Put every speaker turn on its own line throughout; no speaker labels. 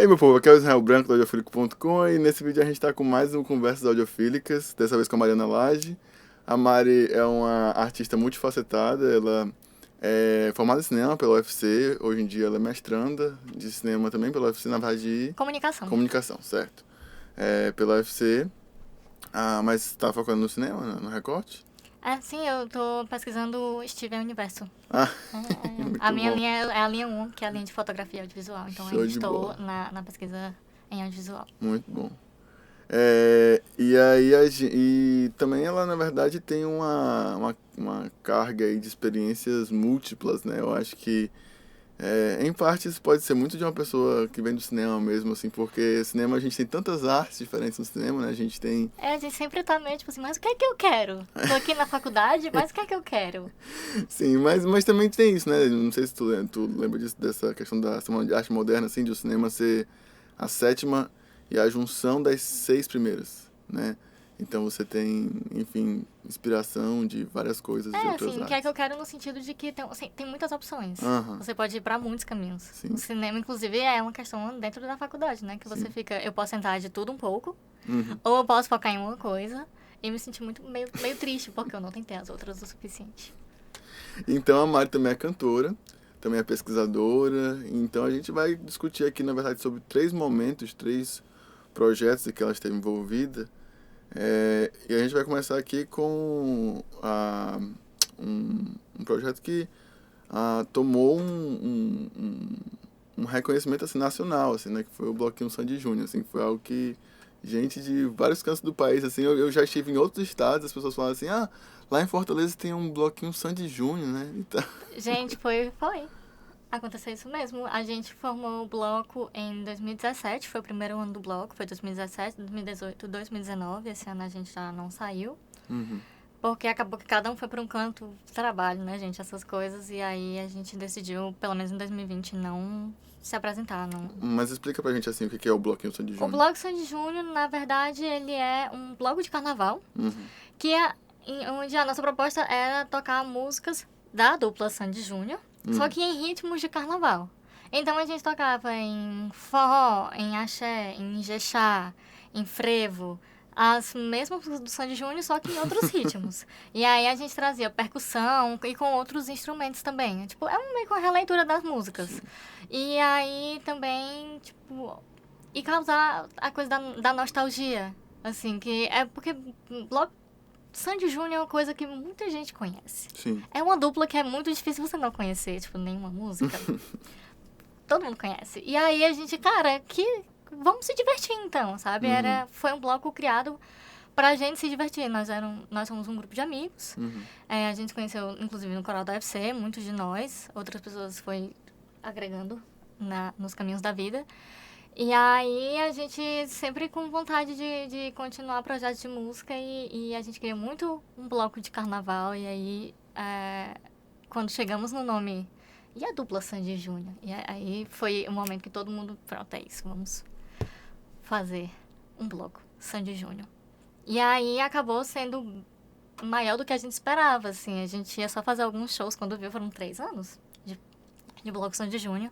aí, meu povo, aqui é o Israel Branco do audiofílico.com e nesse vídeo a gente tá com mais um Conversas Audiofílicas, dessa vez com a Mariana Lage. A Mari é uma artista multifacetada, ela é formada em cinema pela UFC, hoje em dia ela é mestranda de cinema também pela UFC, na verdade de comunicação, certo. Pela UFC, mas tá focando no cinema, no recorte?
Sim, eu tô pesquisando Steven Universo.
Ah,
A minha
bom.
linha é a linha 1, que é a linha de fotografia audiovisual. Então
Show
eu
de
estou
bola.
na pesquisa em audiovisual.
Muito bom. E aí, e também ela, na verdade, tem uma carga aí de experiências múltiplas, né? Eu acho que, em parte, isso pode ser muito de uma pessoa que vem do cinema mesmo, assim, porque cinema, a gente tem tantas artes diferentes no cinema, né? A gente tem...
A gente sempre tá meio tipo assim, mas o que é que eu quero? Tô aqui na faculdade, mas o que é que eu quero?
Sim, mas também tem isso, né? Não sei se tu lembra disso, dessa questão da arte moderna, assim, de o cinema ser a sétima e a junção das 6 primeiras, né? Então você tem, enfim, inspiração de várias coisas de outras
Assim, o
artes.
que é que eu quero no sentido de que tem muitas opções.
Aham.
Você pode ir pra muitos caminhos.
Sim.
O cinema, inclusive, é uma questão dentro da faculdade, né? Que você fica, eu posso entrar de tudo um pouco, ou eu posso focar em uma coisa e me sentir meio triste, porque eu não tentei as outras o suficiente.
Então a Mari também é cantora, também é pesquisadora, então a gente vai discutir aqui, na verdade, sobre 3 momentos, 3 projetos em que ela esteve envolvida. E a gente vai começar aqui com um projeto que tomou um reconhecimento assim, nacional, assim, né, que foi o Bloquinho Sandy Júnior. Assim, foi algo que gente de vários cantos do país, assim, eu já estive em outros estados, as pessoas falam assim, lá em Fortaleza tem um Bloquinho Sandy Júnior, né? Então...
Gente, foi. Aconteceu isso mesmo. A gente formou o bloco em 2017, foi o primeiro ano do bloco, foi 2017, 2018, 2019. Esse ano a gente já não saiu. Porque acabou que cada um foi para um canto de trabalho, né, gente? Essas coisas. E aí a gente decidiu, pelo menos em 2020, não se apresentar. Não.
Mas explica pra gente assim o que é o Bloquinho Sandy Júnior.
O Bloco Sandy Júnior, na verdade, ele é um bloco de carnaval, que é onde a nossa proposta era tocar músicas da dupla Sandy Júnior, só que em ritmos de carnaval. Então a gente tocava em forró, em axé, em jexá, em frevo, as mesmas do Sandy Júnior, só que em outros ritmos. E aí a gente trazia percussão e com outros instrumentos também. Tipo, é meio que uma releitura das músicas. Sim. E aí também, tipo, e causar a coisa da nostalgia. Assim, que é porque logo Sandy Júnior é uma coisa que muita gente conhece.
Sim.
É uma dupla que é muito difícil você não conhecer, tipo, nenhuma música. Todo mundo conhece. E aí a gente, cara, vamos se divertir então, sabe? Foi um bloco criado pra gente se divertir. Nós somos um grupo de amigos. A gente se conheceu, inclusive, no coral da UFC, muitos de nós. Outras pessoas foi agregando nos caminhos da vida. E aí a gente sempre com vontade de continuar projetos de música e a gente queria muito um bloco de carnaval. E aí, quando chegamos no nome, e a dupla Sandy Júnior? E aí foi o momento que todo mundo, pronto, é isso, vamos fazer um bloco Sandy Júnior. E aí acabou sendo maior do que a gente esperava, assim. A gente ia só fazer alguns shows, quando viu, foram 3 anos de bloco Sandy Júnior.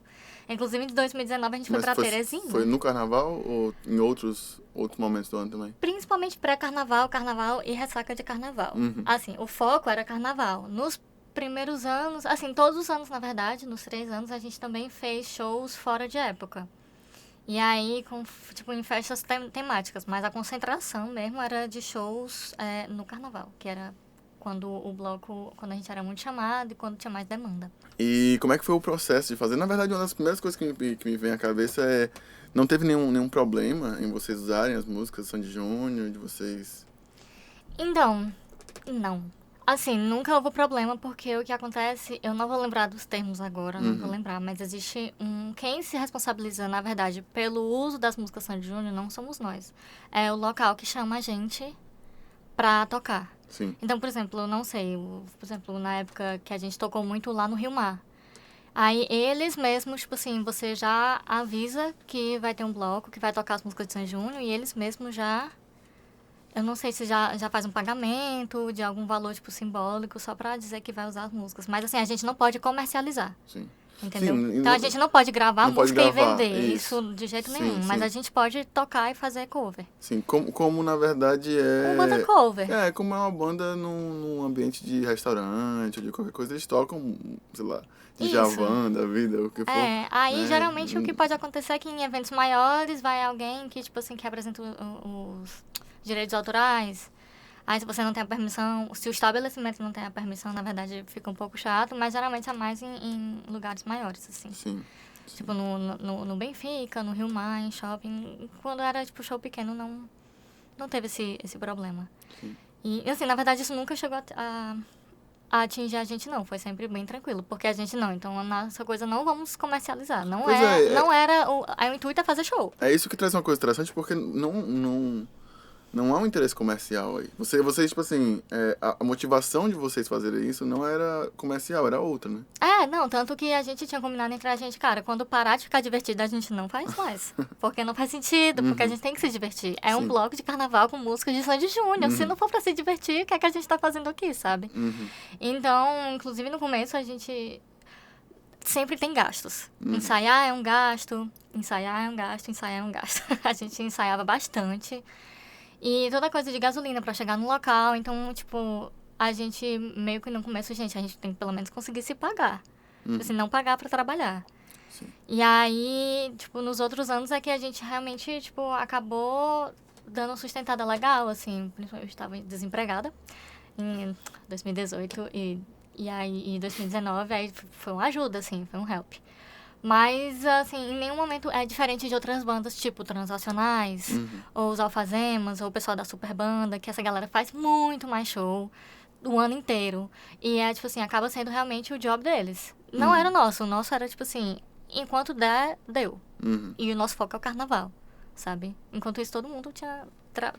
Inclusive, em 2019, a gente foi pra Teresina.
Foi no carnaval ou em outros momentos do ano também?
Principalmente pré-carnaval, carnaval e ressaca de carnaval. Assim, o foco era carnaval. Nos primeiros anos, assim, todos os anos, na verdade, nos 3 anos, a gente também fez shows fora de época. E aí, em festas temáticas. Mas a concentração mesmo era de shows no carnaval, que era quando a gente era muito chamado e quando tinha mais demanda.
E como é que foi o processo de fazer? Na verdade, uma das primeiras coisas que me vem à cabeça é... Não teve nenhum problema em vocês usarem as músicas do Sandy Júnior, de vocês...
Então, não. Assim, nunca houve problema, porque o que acontece... Eu não vou lembrar dos termos agora, não vou lembrar, mas existe quem se responsabiliza, na verdade, pelo uso das músicas Sandy Júnior não somos nós. É o local que chama a gente pra tocar.
Sim.
Então, por exemplo, eu não sei, por exemplo, na época que a gente tocou muito lá no Rio Mar. Aí eles mesmos, tipo assim, você já avisa que vai ter um bloco, que vai tocar as músicas de Sandy Júnior, e eles mesmos já... Eu não sei se já faz um pagamento de algum valor, tipo, simbólico, só pra dizer que vai usar as músicas. Mas, assim, a gente não pode comercializar.
Sim.
Entendeu?
Sim,
Então a gente não pode gravar
não pode
música
gravar,
e vender.
isso.
Isso de jeito
Sim,
nenhum. Mas
sim.
a gente pode tocar e fazer cover.
Sim, como na verdade
Uma banda cover.
como é uma banda num ambiente de restaurante ou de qualquer coisa, eles tocam, sei lá, de
Isso.
Djavan, da vida, o que for.
Aí
né?
geralmente o que pode acontecer é que em eventos maiores vai alguém que, tipo assim, que apresenta os direitos autorais. Aí se você não tem a permissão, se o estabelecimento não tem a permissão, na verdade fica um pouco chato, mas geralmente é mais em lugares maiores, assim.
Sim.
Tipo no Benfica, no Rio Mar, em shopping. Quando era, tipo, show pequeno, não teve esse problema.
Sim.
E, assim, na verdade, isso nunca chegou a atingir a gente, não. Foi sempre bem tranquilo. Porque a gente não. Então, a nossa coisa não vamos comercializar. Não
Pois
não era... O intuito é fazer show.
É isso que traz uma coisa interessante, porque não há um interesse comercial aí. Vocês tipo assim, a motivação de vocês fazerem isso não era comercial, era outra, né?
Não, tanto que a gente tinha combinado entre a gente, cara, quando parar de ficar divertido, a gente não faz mais. Porque não faz sentido, porque a gente tem que se divertir. É um bloco de carnaval com músicas de Sandy Júnior. Se não for pra se divertir, o que é que a gente tá fazendo aqui, sabe? Então, inclusive no começo, a gente sempre tem gastos. Ensaiar é um gasto, ensaiar é um gasto, ensaiar é um gasto. A gente ensaiava bastante. E toda coisa de gasolina pra chegar no local. Então, tipo, a gente meio que no começo, gente, a gente tem que pelo menos conseguir se pagar. Tipo assim, não pagar pra trabalhar.
Sim.
E aí, tipo, nos outros anos é que a gente realmente, tipo, acabou dando uma sustentada legal, assim. Principalmente eu estava desempregada em 2018 e aí em 2019, aí foi uma ajuda, assim, foi um help. Mas, assim, em nenhum momento é diferente de outras bandas, tipo Transacionais, ou os Alfazemas, ou o pessoal da Super Banda, que essa galera faz muito mais show o ano inteiro. E tipo assim, acaba sendo realmente o job deles. Não era o nosso era, tipo assim, enquanto der, deu. E o nosso foco é o carnaval, sabe? Enquanto isso, todo mundo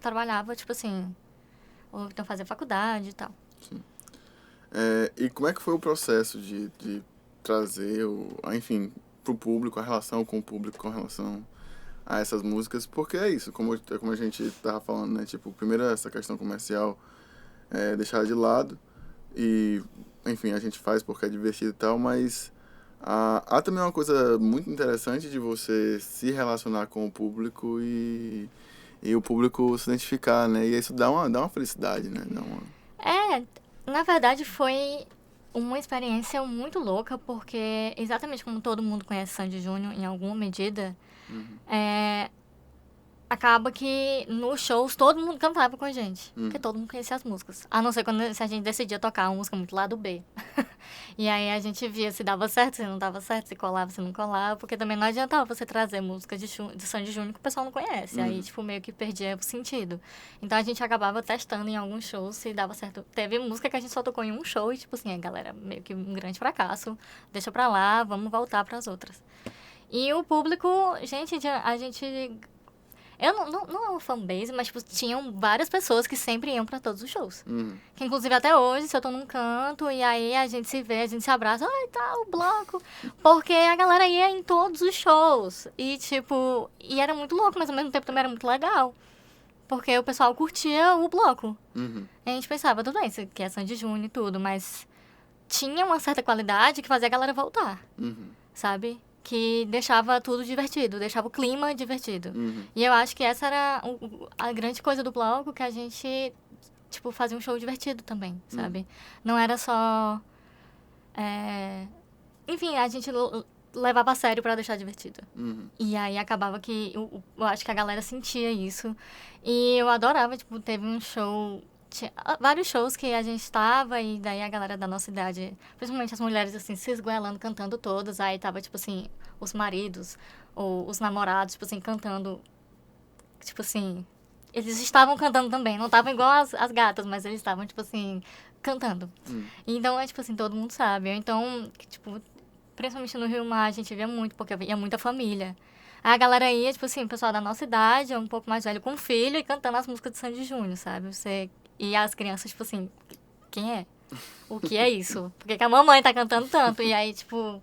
trabalhava, tipo assim, ou então fazia faculdade e tal.
Sim. E como é que foi o processo de trazer, enfim, pro público, a relação com o público com relação a essas músicas? Porque é isso, como a gente tava falando, né? Tipo, primeiro essa questão comercial deixar de lado e, enfim, a gente faz porque é divertido e tal, mas há também uma coisa muito interessante de você se relacionar com o público e o público se identificar, né? E isso dá uma felicidade, né?
Na verdade foi uma experiência muito louca, porque exatamente como todo mundo conhece Sandy Júnior, em alguma medida, acaba que nos shows todo mundo cantava com a gente, porque todo mundo conhecia as músicas. A não ser se a gente decidia tocar uma música muito lá do B. E aí a gente via se dava certo, se não dava certo, se colava, se não colava, porque também não adiantava você trazer música de Sandy Júnior que o pessoal não conhece. Aí, tipo, meio que perdia o sentido. Então a gente acabava testando em alguns shows se dava certo. Teve música que a gente só tocou em um show e, tipo assim, a galera meio que um grande fracasso, deixa pra lá, vamos voltar pras outras. E o público, gente, a gente... Eu não é uma fanbase, mas, tipo, tinham várias pessoas que sempre iam pra todos os shows. Que, inclusive, até hoje, se eu tô num canto, e aí a gente se vê, a gente se abraça, ai, tá, o bloco. Porque a galera ia em todos os shows. E, tipo, e era muito louco, mas ao mesmo tempo também era muito legal. Porque o pessoal curtia o bloco. E a gente pensava, tudo bem, isso aqui é Sandy Júnior e tudo, mas tinha uma certa qualidade que fazia a galera voltar. Sabe? Que deixava tudo divertido, deixava o clima divertido. E eu acho que essa era a grande coisa do bloco, que a gente, tipo, fazia um show divertido também, sabe? Não era só... Enfim, a gente levava a sério pra deixar divertido. E aí acabava que... Eu acho que a galera sentia isso. E eu adorava, tipo, teve um show... Tinha vários shows que a gente estava e daí a galera da nossa idade, principalmente as mulheres, assim, se esgoelando, cantando todas. Aí tava, tipo assim, os maridos ou os namorados, tipo assim, cantando. Tipo assim, eles estavam cantando também. Não estavam igual as gatas, mas eles estavam, tipo assim, cantando. Então, é tipo assim, todo mundo sabe. Então, tipo, principalmente no Rio Mar, a gente via muito, porque ia muita família. Aí a galera ia, tipo assim, o pessoal da nossa idade, um pouco mais velho, com filho, e cantando as músicas de Sandy Júnior, sabe? E as crianças, tipo assim, quem é? O que é isso? Por que a mamãe tá cantando tanto? E aí, tipo,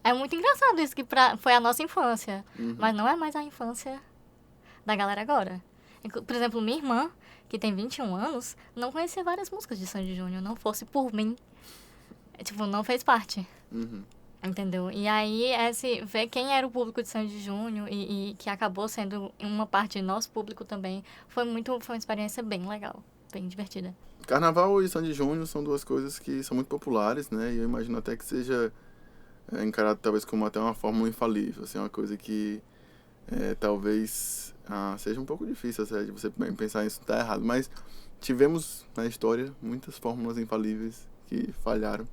é muito engraçado isso, que foi a nossa infância. Mas não é mais a infância da galera agora. Por exemplo, minha irmã, que tem 21 anos, não conhecia várias músicas de Sandy Júnior. Não fosse por mim. Tipo, não fez parte. Entendeu? E aí, ver quem era o público de Sandy Júnior e que acabou sendo uma parte do nosso público também, foi uma experiência bem legal, bem divertida.
Carnaval e Sandy Júnior são duas coisas que são muito populares, né? E eu imagino até que seja encarado talvez como até uma fórmula infalível, assim, uma coisa que talvez seja um pouco difícil de você pensar isso tá errado, mas tivemos na história muitas fórmulas infalíveis que falharam.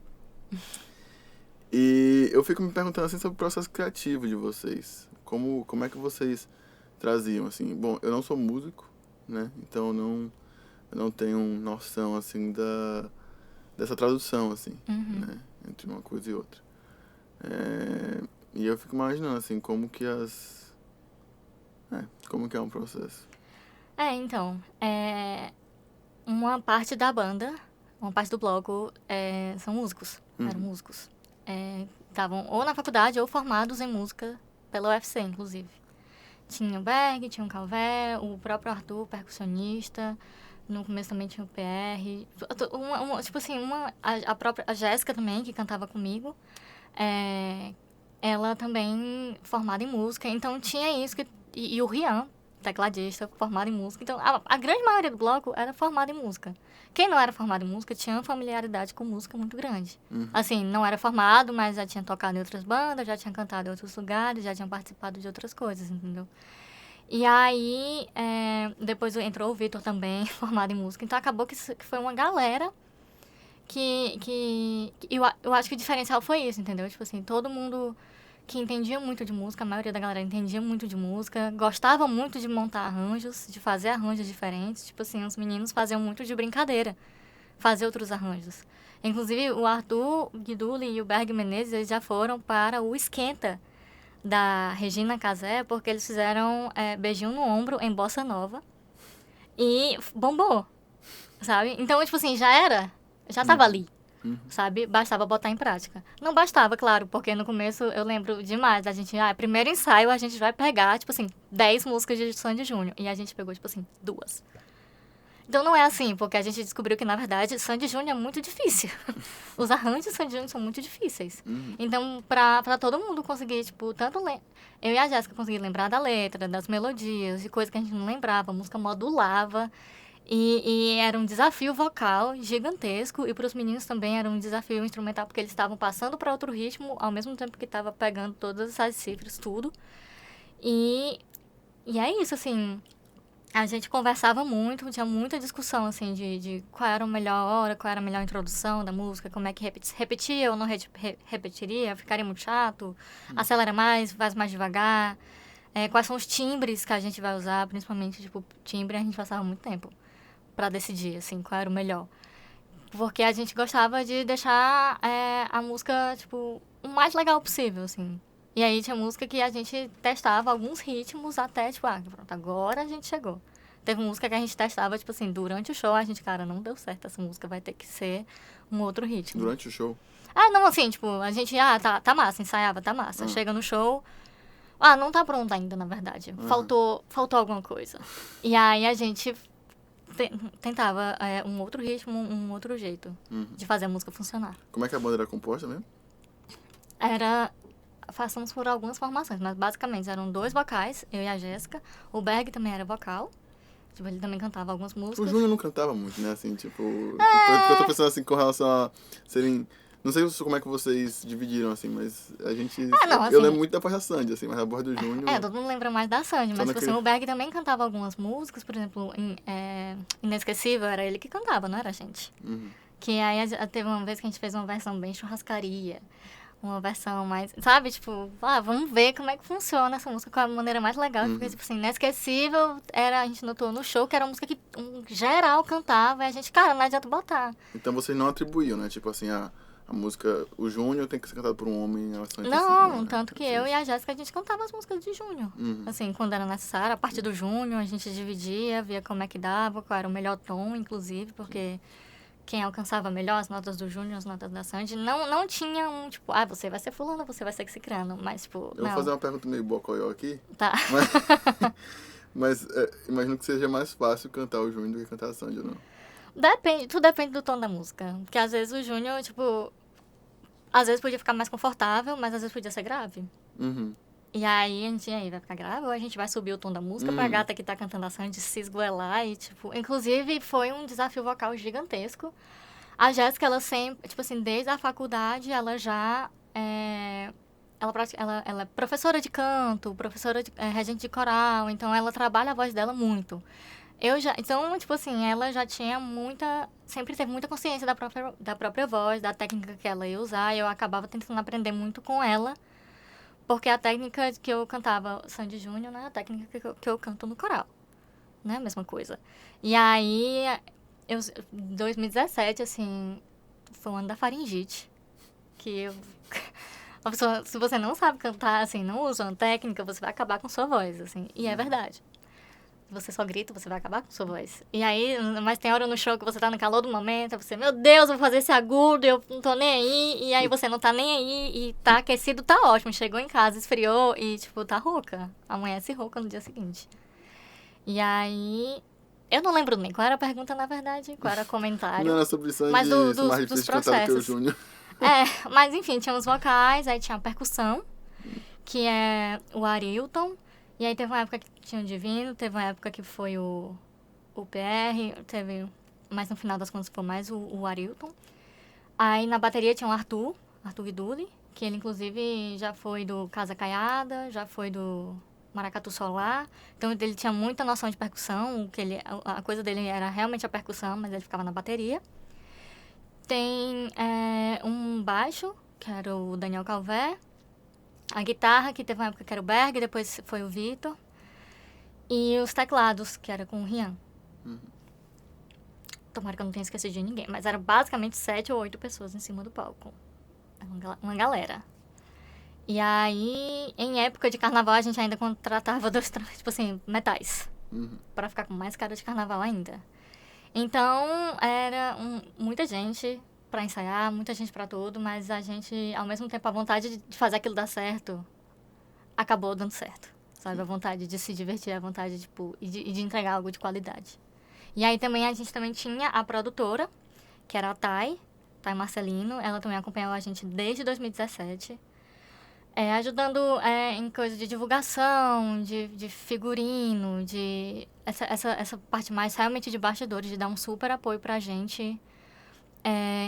E eu fico me perguntando assim sobre o processo criativo de vocês. Como é que vocês traziam assim? Bom, eu não sou músico, né? Então eu não tenho noção assim dessa tradução assim, né? Entre uma coisa e outra. E eu fico imaginando assim como que como que é um processo.
Então, uma parte da banda, uma parte do bloco são músicos, eram músicos. Estavam ou na faculdade ou formados em música pela UFC, inclusive. Tinha o Berg, tinha o Calvé, o próprio Arthur, percussionista. No começo também tinha o PR. A Jéssica também, que cantava comigo. Ela também formada em música. Então tinha isso. E o Rian, tecladista, formado em música. Então a grande maioria do bloco era formada em música. Quem não era formado em música tinha uma familiaridade com música muito grande. Assim, não era formado, mas já tinha tocado em outras bandas, já tinha cantado em outros lugares, já tinha participado de outras coisas, entendeu? E aí, depois entrou o Vitor também, formado em música. Então, acabou que foi uma galera que eu acho que o diferencial foi isso, entendeu? Tipo assim, todo mundo que entendia muito de música, a maioria da galera entendia muito de música, gostava muito de montar arranjos, de fazer arranjos diferentes. Tipo assim, os meninos faziam muito de brincadeira, fazer outros arranjos. Inclusive, o Arthur Guiduli e o Berg Menezes, eles já foram para o Esquenta da Regina Casé, porque eles fizeram Beijinho no Ombro em Bossa Nova e bombou, sabe? Então, tipo assim, já tava ali, sabe? Bastava botar em prática. Não bastava, claro, porque no começo eu lembro demais, a gente, primeiro ensaio a gente vai pegar, tipo assim, 10 músicas de Sandy Júnior, e a gente pegou, tipo assim, 2. Então não é assim, porque a gente descobriu que, na verdade, Sandy Júnior é muito difícil. Os arranjos de Sandy Júnior são muito difíceis. Então, pra todo mundo conseguir, tipo, eu e a Jéssica conseguir lembrar da letra, das melodias, de coisas que a gente não lembrava, a música modulava. E era um desafio vocal gigantesco. E para os meninos também era um desafio instrumental, porque eles estavam passando para outro ritmo, ao mesmo tempo que estava pegando todas as cifras, tudo. E é isso, assim. A gente conversava muito, tinha muita discussão, assim, de qual era a melhor hora, qual era a melhor introdução da música, como é que repetia ou não repetiria, ficaria muito chato, acelera mais, faz mais devagar, quais são os timbres que a gente vai usar, principalmente, tipo, timbre, a gente passava muito tempo pra decidir, assim, qual era o melhor. Porque a gente gostava de deixar a música, tipo, o mais legal possível, assim. E aí tinha música que a gente testava alguns ritmos até, tipo, pronto, agora a gente chegou. Teve música que a gente testava, tipo assim, durante o show, a gente, cara, não deu certo, essa música vai ter que ser um outro ritmo.
Durante o show?
Não, assim, tipo, a gente, tá massa, ensaiava, tá massa. Chega no show, não tá pronto ainda, na verdade. Faltou alguma coisa. E aí a gente tentava um outro ritmo, um outro jeito de fazer a música funcionar.
Como é que a banda era composta mesmo?
Passamos por algumas formações, mas basicamente eram 2 vocais, eu e a Jéssica. O Berg também era vocal. Tipo, ele também cantava algumas músicas.
O Júnior não cantava muito, né? Assim, tipo... Eu tô pensando assim com relação a serem... Não sei como é que vocês dividiram, assim, mas a gente...
não, assim,
eu lembro muito da voz da Sandy, assim, mas a voz do Júnior...
todo mundo lembra mais da Sandy, mas tipo assim, o Berg também cantava algumas músicas, por exemplo, Inesquecível, era ele que cantava, não era a gente. Que aí teve uma vez que a gente fez uma versão bem churrascaria. Uma versão mais, sabe, tipo, vamos ver como é que funciona essa música, qual é a maneira mais legal, porque, tipo assim, Inesquecível, a gente notou no show que era uma música que geral cantava, e a gente, cara, não adianta botar.
Então vocês não atribuíam, né, tipo assim, a música, o Júnior tem que ser cantado por um homem, a Sandy
não, tanto que eu e a Jéssica, a gente cantava as músicas de Júnior, assim, quando era necessário, a parte do Júnior, a gente dividia, via como é que dava, qual era o melhor tom, inclusive, porque... Quem alcançava melhor as notas do Júnior, as notas da Sandy, não tinha um, tipo, você vai ser fulano, você vai ser cicrano, mas, tipo,
Eu vou fazer uma pergunta meio bocoió aqui.
Tá.
Mas imagino que seja mais fácil cantar o Júnior do que cantar a Sandy, ou não?
Tudo depende do tom da música. Porque, às vezes, o Júnior, tipo... Às vezes podia ficar mais confortável, mas às vezes podia ser grave.
Uhum.
E aí a gente aí vai ficar grave ou a gente vai subir o tom da música pra gata que tá cantando a Sandy se esgoelar e, tipo... Inclusive, foi um desafio vocal gigantesco. A Jéssica, ela sempre... Tipo assim, desde a faculdade, ela já... Ela é professora de canto, professora de, regente de coral, então ela trabalha a voz dela muito. Então, tipo assim, ela já tinha sempre teve muita consciência da própria voz, da técnica que ela ia usar, e eu acabava tentando aprender muito com ela, porque a técnica que eu cantava Sandy Júnior, né, a técnica que eu canto no coral, né, mesma coisa. E aí, 2017, assim, foi o ano da faringite, que eu... A pessoa, se você não sabe cantar, assim, não usa uma técnica, você vai acabar com sua voz, assim. E é verdade. Se você só grita, você vai acabar com sua voz. E aí, mas tem hora no show que você tá no calor do momento, você, meu Deus, eu vou fazer esse agudo, eu não tô nem aí. E aí você não tá nem aí e tá aquecido, tá ótimo. Chegou em casa, esfriou e, tipo, tá rouca. Amanhece rouca no dia seguinte. E aí... Eu não lembro nem qual era a pergunta, na verdade, qual era o comentário.
Não era sobre isso,
mas
dos processos.
Mas enfim, tinha os vocais, aí tinha a percussão, que é o Arilton. E aí teve uma época que tinha o Divino, teve uma época que foi o PR, mas no final das contas foi mais o Arilton. Aí na bateria tinha o Arthur Viduli, que ele inclusive já foi do Casa Caiada, já foi do Maracatu Solar. Então ele tinha muita noção de percussão, a coisa dele era realmente a percussão, mas ele ficava na bateria. Tem um baixo, que era o Daniel Calvé. A guitarra, que teve uma época que era o Berg, depois foi o Vitor. E os teclados, que era com o Rian. Tomara que eu não tenha esquecido de ninguém. Mas eram basicamente 7 ou 8 pessoas em cima do palco. Uma galera. E aí, em época de carnaval, a gente ainda contratava tipo assim, metais. Pra ficar com mais cara de carnaval ainda. Então, era muita gente pra ensaiar, muita gente pra tudo, mas a gente, ao mesmo tempo, a vontade de fazer aquilo dar certo, acabou dando certo, sabe? A vontade de se divertir, a vontade, tipo, de entregar algo de qualidade. E aí também, a gente também tinha a produtora, que era a Thay Marcelino, ela também acompanhava a gente desde 2017, ajudando em coisas de divulgação, de figurino, de essa parte mais realmente de bastidores, de dar um super apoio pra gente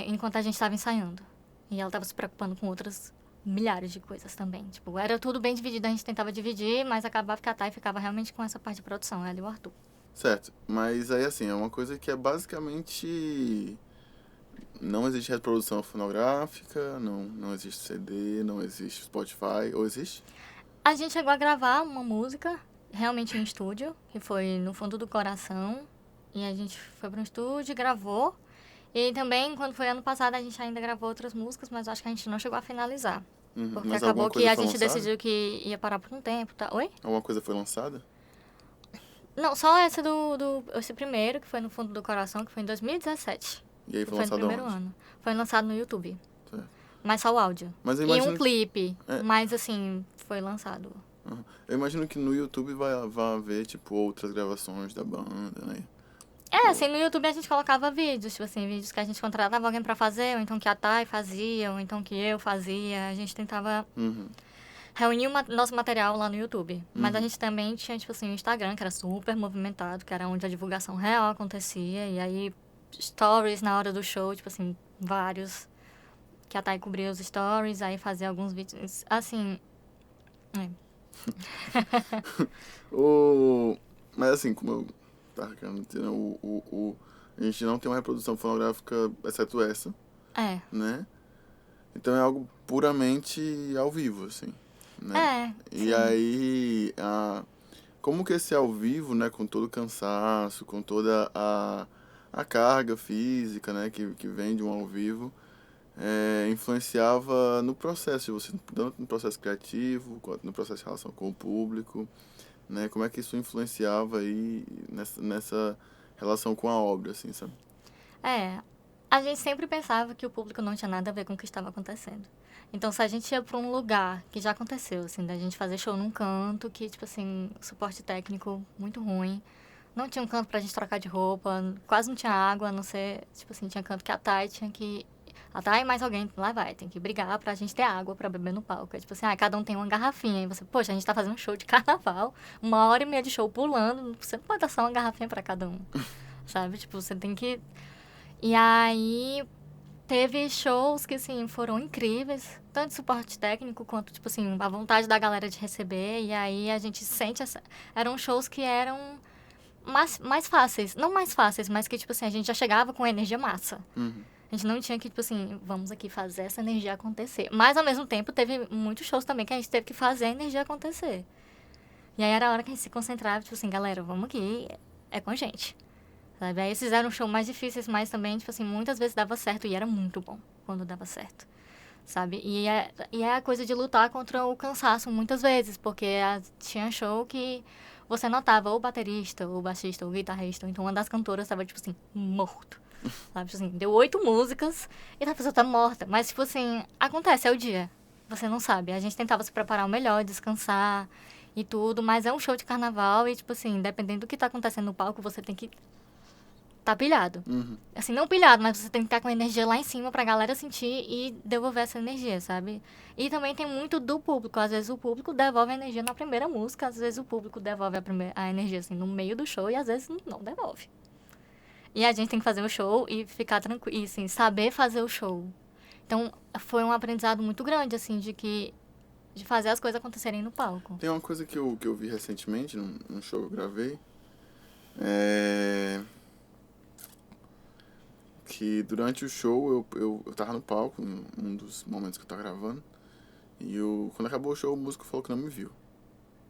enquanto a gente estava ensaiando. E ela estava se preocupando com outras milhares de coisas também. Tipo, era tudo bem dividido, a gente tentava dividir, mas acabava que a Thay ficava realmente com essa parte de produção, ela e o Arthur.
Certo, mas aí assim, é uma coisa que é basicamente... Não existe reprodução fonográfica, não existe CD, não existe Spotify, ou existe?
A gente chegou a gravar uma música, realmente em estúdio, que foi No Fundo do Coração. E a gente foi para um estúdio e gravou. E também, quando foi ano passado, a gente ainda gravou outras músicas, mas acho que a gente não chegou a finalizar. Porque
mas
acabou que a gente
lançada?
Decidiu que ia parar por um tempo, tá? Oi?
Alguma coisa foi lançada?
Não, só essa esse primeiro, que foi No Fundo do Coração, que foi em 2017.
E aí
foi
lançado
no primeiro
onde?
ano. Foi lançado no YouTube.
Certo.
Mas só o áudio.
Mas eu
e
imagino
um clipe.
É.
Mas, assim, foi lançado.
Eu imagino que no YouTube vai haver, tipo, outras gravações da banda, né?
Assim, no YouTube a gente colocava vídeos, tipo assim, vídeos que a gente contratava alguém pra fazer, ou então que a Thay fazia, ou então que eu fazia. A gente tentava reunir nosso material lá no YouTube. Mas a gente também tinha, tipo assim, o Instagram, que era super movimentado, que era onde a divulgação real acontecia. E aí, stories na hora do show, tipo assim, vários. Que a Thay cobria os stories, aí fazia alguns vídeos, assim...
Mas assim, como eu tava querendo dizer, a gente não tem uma reprodução fonográfica, exceto essa, né? Então é algo puramente ao vivo, assim, né? E aí, como que esse ao vivo, né, com todo o cansaço, com toda a carga física, né, que vem de um ao vivo, influenciava no processo de você, tanto no processo criativo, quanto no processo de relação com o público, né? Como é que isso influenciava aí nessa relação com a obra, assim, sabe?
A gente sempre pensava que o público não tinha nada a ver com o que estava acontecendo. Então, se a gente ia para um lugar que já aconteceu, assim, da gente fazer show num canto, que, tipo assim, suporte técnico muito ruim, não tinha um canto pra gente trocar de roupa, quase não tinha água, a não ser, tipo assim, tinha canto que a Thay tinha que... Atrai mais alguém, lá vai, tem que brigar pra gente ter água pra beber no palco. É tipo assim, cada um tem uma garrafinha. E você, poxa, a gente tá fazendo um show de carnaval, 1h30 de show pulando, você não pode dar só uma garrafinha pra cada um, sabe? Tipo, você tem que... E aí, teve shows que, assim, foram incríveis, tanto de suporte técnico quanto, tipo assim, a vontade da galera de receber. E aí, a gente sente essa... Eram shows que eram mais fáceis. Não mais fáceis, mas que, tipo assim, a gente já chegava com energia massa. A gente não tinha que, tipo assim, vamos aqui fazer essa energia acontecer. Mas, ao mesmo tempo, teve muitos shows também que a gente teve que fazer a energia acontecer. E aí, era a hora que a gente se concentrava, tipo assim, galera, vamos aqui, é com a gente. Sabe? Aí, esses eram shows mais difíceis, mas também, tipo assim, muitas vezes dava certo. E era muito bom quando dava certo, sabe? E é a coisa de lutar contra o cansaço, muitas vezes. Porque tinha show que você notava ou o baterista, ou o baixista, ou o guitarrista, ou então uma das cantoras estava, tipo assim, morto. Sabe, tipo assim, deu 8 músicas e a pessoa tá morta. Mas, tipo assim, acontece, é o dia. Você não sabe. A gente tentava se preparar o melhor, descansar e tudo. Mas é um show de carnaval e, tipo assim, dependendo do que tá acontecendo no palco, você tem que tá pilhado. Assim, não pilhado, mas você tem que estar com a energia lá em cima pra galera sentir e devolver essa energia, sabe? E também tem muito do público. Às vezes o público devolve a energia na primeira música, às vezes o público devolve a energia, assim, no meio do show e às vezes não devolve. E a gente tem que fazer o show e ficar tranquilo, e, assim, saber fazer o show. Então, foi um aprendizado muito grande, assim, de fazer as coisas acontecerem no palco.
Tem uma coisa que eu vi recentemente, num show que eu gravei, que durante o show eu tava no palco, em um dos momentos que eu tava gravando, e quando acabou o show, o músico falou que não me viu.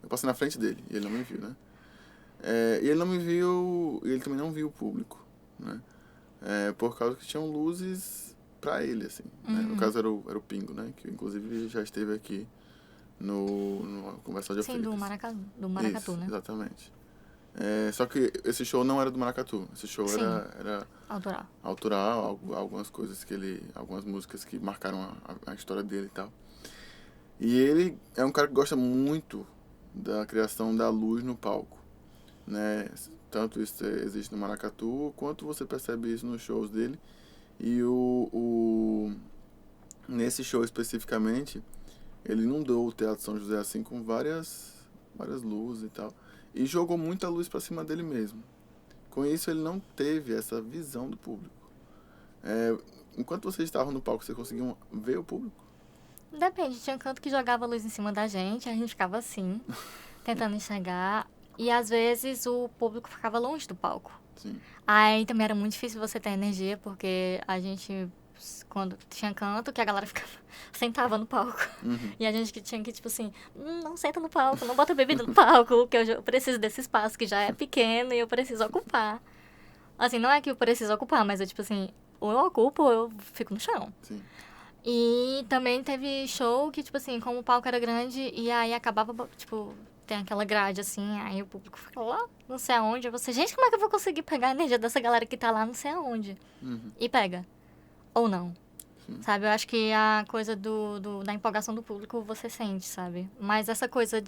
Eu passei na frente dele, e ele não me viu, né? E ele não me viu, e ele também não viu o público, né? Por causa que tinham luzes pra ele, assim, né? No caso era o Pingo, né? Que inclusive já esteve aqui no Conversa de
Sim, do Maracatu,
Isso,
né?
Exatamente. Só que esse show não era do Maracatu. Esse show era autoral, algumas coisas algumas músicas que marcaram a história dele e tal. E ele é um cara que gosta muito da criação da luz no palco, né? Tanto isso existe no Maracatu, quanto você percebe isso nos shows dele. E nesse show especificamente, ele inundou o Teatro São José assim com várias luzes e tal. E jogou muita luz pra cima dele mesmo. Com isso, ele não teve essa visão do público. Enquanto vocês estavam no palco, vocês conseguiam ver o público?
Depende, tinha canto que jogava luz em cima da gente, a gente ficava assim, tentando enxergar. E às vezes o público ficava longe do palco.
Sim.
Aí também era muito difícil você ter energia, porque a gente, quando tinha canto, que a galera sentava no palco. E a gente que tinha que, tipo assim, não senta no palco, não bota bebida no palco, que eu preciso desse espaço que já é pequeno e eu preciso ocupar. Assim, não é que eu preciso ocupar, mas é tipo assim, ou eu ocupo ou eu fico no chão.
Sim.
E também teve show que, tipo assim, como o palco era grande, e aí acabava, tipo, tem aquela grade, assim, aí o público fica lá, não sei aonde. Você, gente, como é que eu vou conseguir pegar a energia dessa galera que tá lá, não sei aonde? E pega. Ou não.
Sim.
Sabe? Eu acho que a coisa da empolgação do público você sente, sabe? Mas essa coisa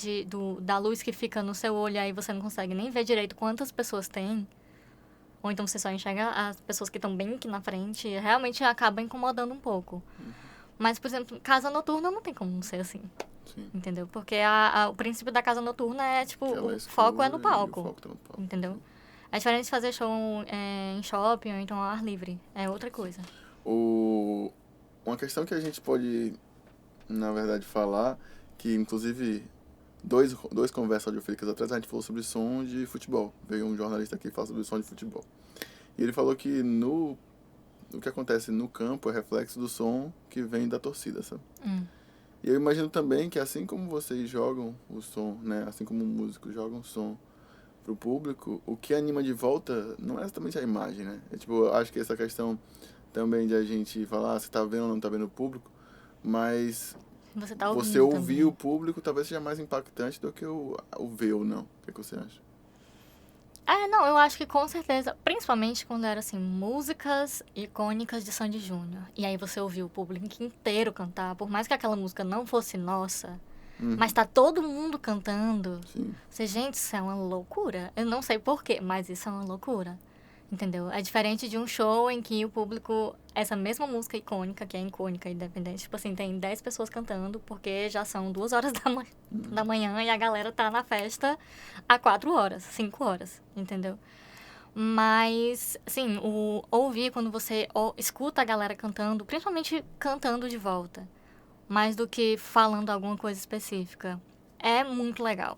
da luz que fica no seu olho, aí você não consegue nem ver direito quantas pessoas tem. Ou então você só enxerga as pessoas que estão bem aqui na frente, realmente acaba incomodando um pouco. Mas, por exemplo, casa noturna não tem como não ser assim.
Sim.
Entendeu? Porque o princípio da casa noturna é, tipo, o foco é no palco.
O foco tá no palco.
Entendeu? É diferente de fazer show em shopping ou então ao ar livre. É outra coisa.
Uma questão que a gente pode, na verdade, falar, que inclusive dois conversas audiofílicas atrás, a gente falou sobre som de futebol. Veio um jornalista aqui e falou sobre som de futebol. E ele falou que o que acontece no campo é reflexo do som que vem da torcida, sabe? E eu imagino também que assim como vocês jogam o som, né? Assim como músicos jogam o som pro público, o que anima de volta não é exatamente a imagem, né? Eu acho que essa questão também de a gente falar se tá vendo ou não tá vendo o público, mas você ouvir
também.
o público talvez seja mais impactante do que o ver ou não. O que você acha?
Não, eu acho que com certeza, principalmente quando era assim, músicas icônicas de Sandy Júnior. E aí você ouviu o público inteiro cantar, por mais que aquela música não fosse nossa, mas tá todo mundo cantando.
Sim.
Gente, isso é uma loucura. Eu não sei porquê, mas isso é uma loucura. Entendeu? É diferente de um show em que o público, essa mesma música icônica, que é icônica, independente, tipo assim, tem 10 pessoas cantando, porque já são 2 horas da manhã e a galera tá na festa há 4 horas, 5 horas, entendeu? Mas, assim, ouvir quando você escuta a galera cantando, principalmente cantando de volta, mais do que falando alguma coisa específica, é muito legal.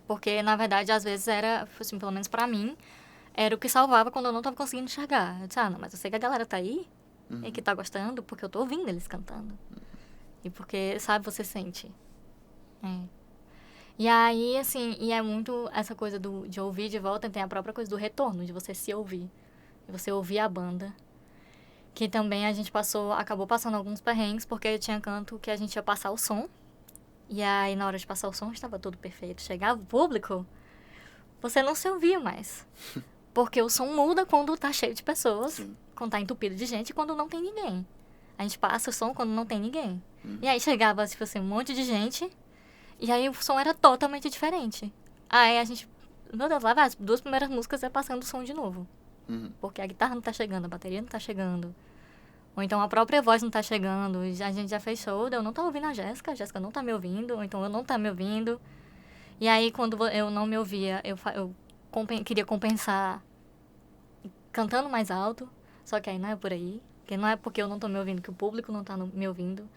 Porque, na verdade, às vezes era, assim, pelo menos pra mim, era o que salvava quando eu não tava conseguindo enxergar. Eu disse, não, mas eu sei que a galera tá aí e que tá gostando porque eu tô ouvindo eles cantando. E porque, sabe, você sente. É. E aí, assim, e é muito essa coisa de ouvir de volta, tem a própria coisa do retorno, de você se ouvir. De você ouvir a banda. Que também a gente acabou passando alguns perrengues, porque tinha canto que a gente ia passar o som. E aí, na hora de passar o som, estava tudo perfeito. Chegava o público, você não se ouvia mais. Porque o som muda quando tá cheio de pessoas,
Sim.
quando tá entupido de gente e quando não tem ninguém. A gente passa o som quando não tem ninguém. E aí chegava, tipo assim, um monte de gente, e aí o som era totalmente diferente. Aí a gente, meu Deus, lá vai, as 2 primeiras músicas é passando o som de novo. Porque a guitarra não tá chegando, a bateria não tá chegando. Ou então a própria voz não tá chegando. A gente já fez show, eu não tô ouvindo a Jéssica não tá me ouvindo, ou então eu não tá me ouvindo. E aí quando eu não me ouvia, eu queria compensar cantando mais alto, só que aí não é por aí, que não é porque eu não tô me ouvindo que o público não tá me ouvindo.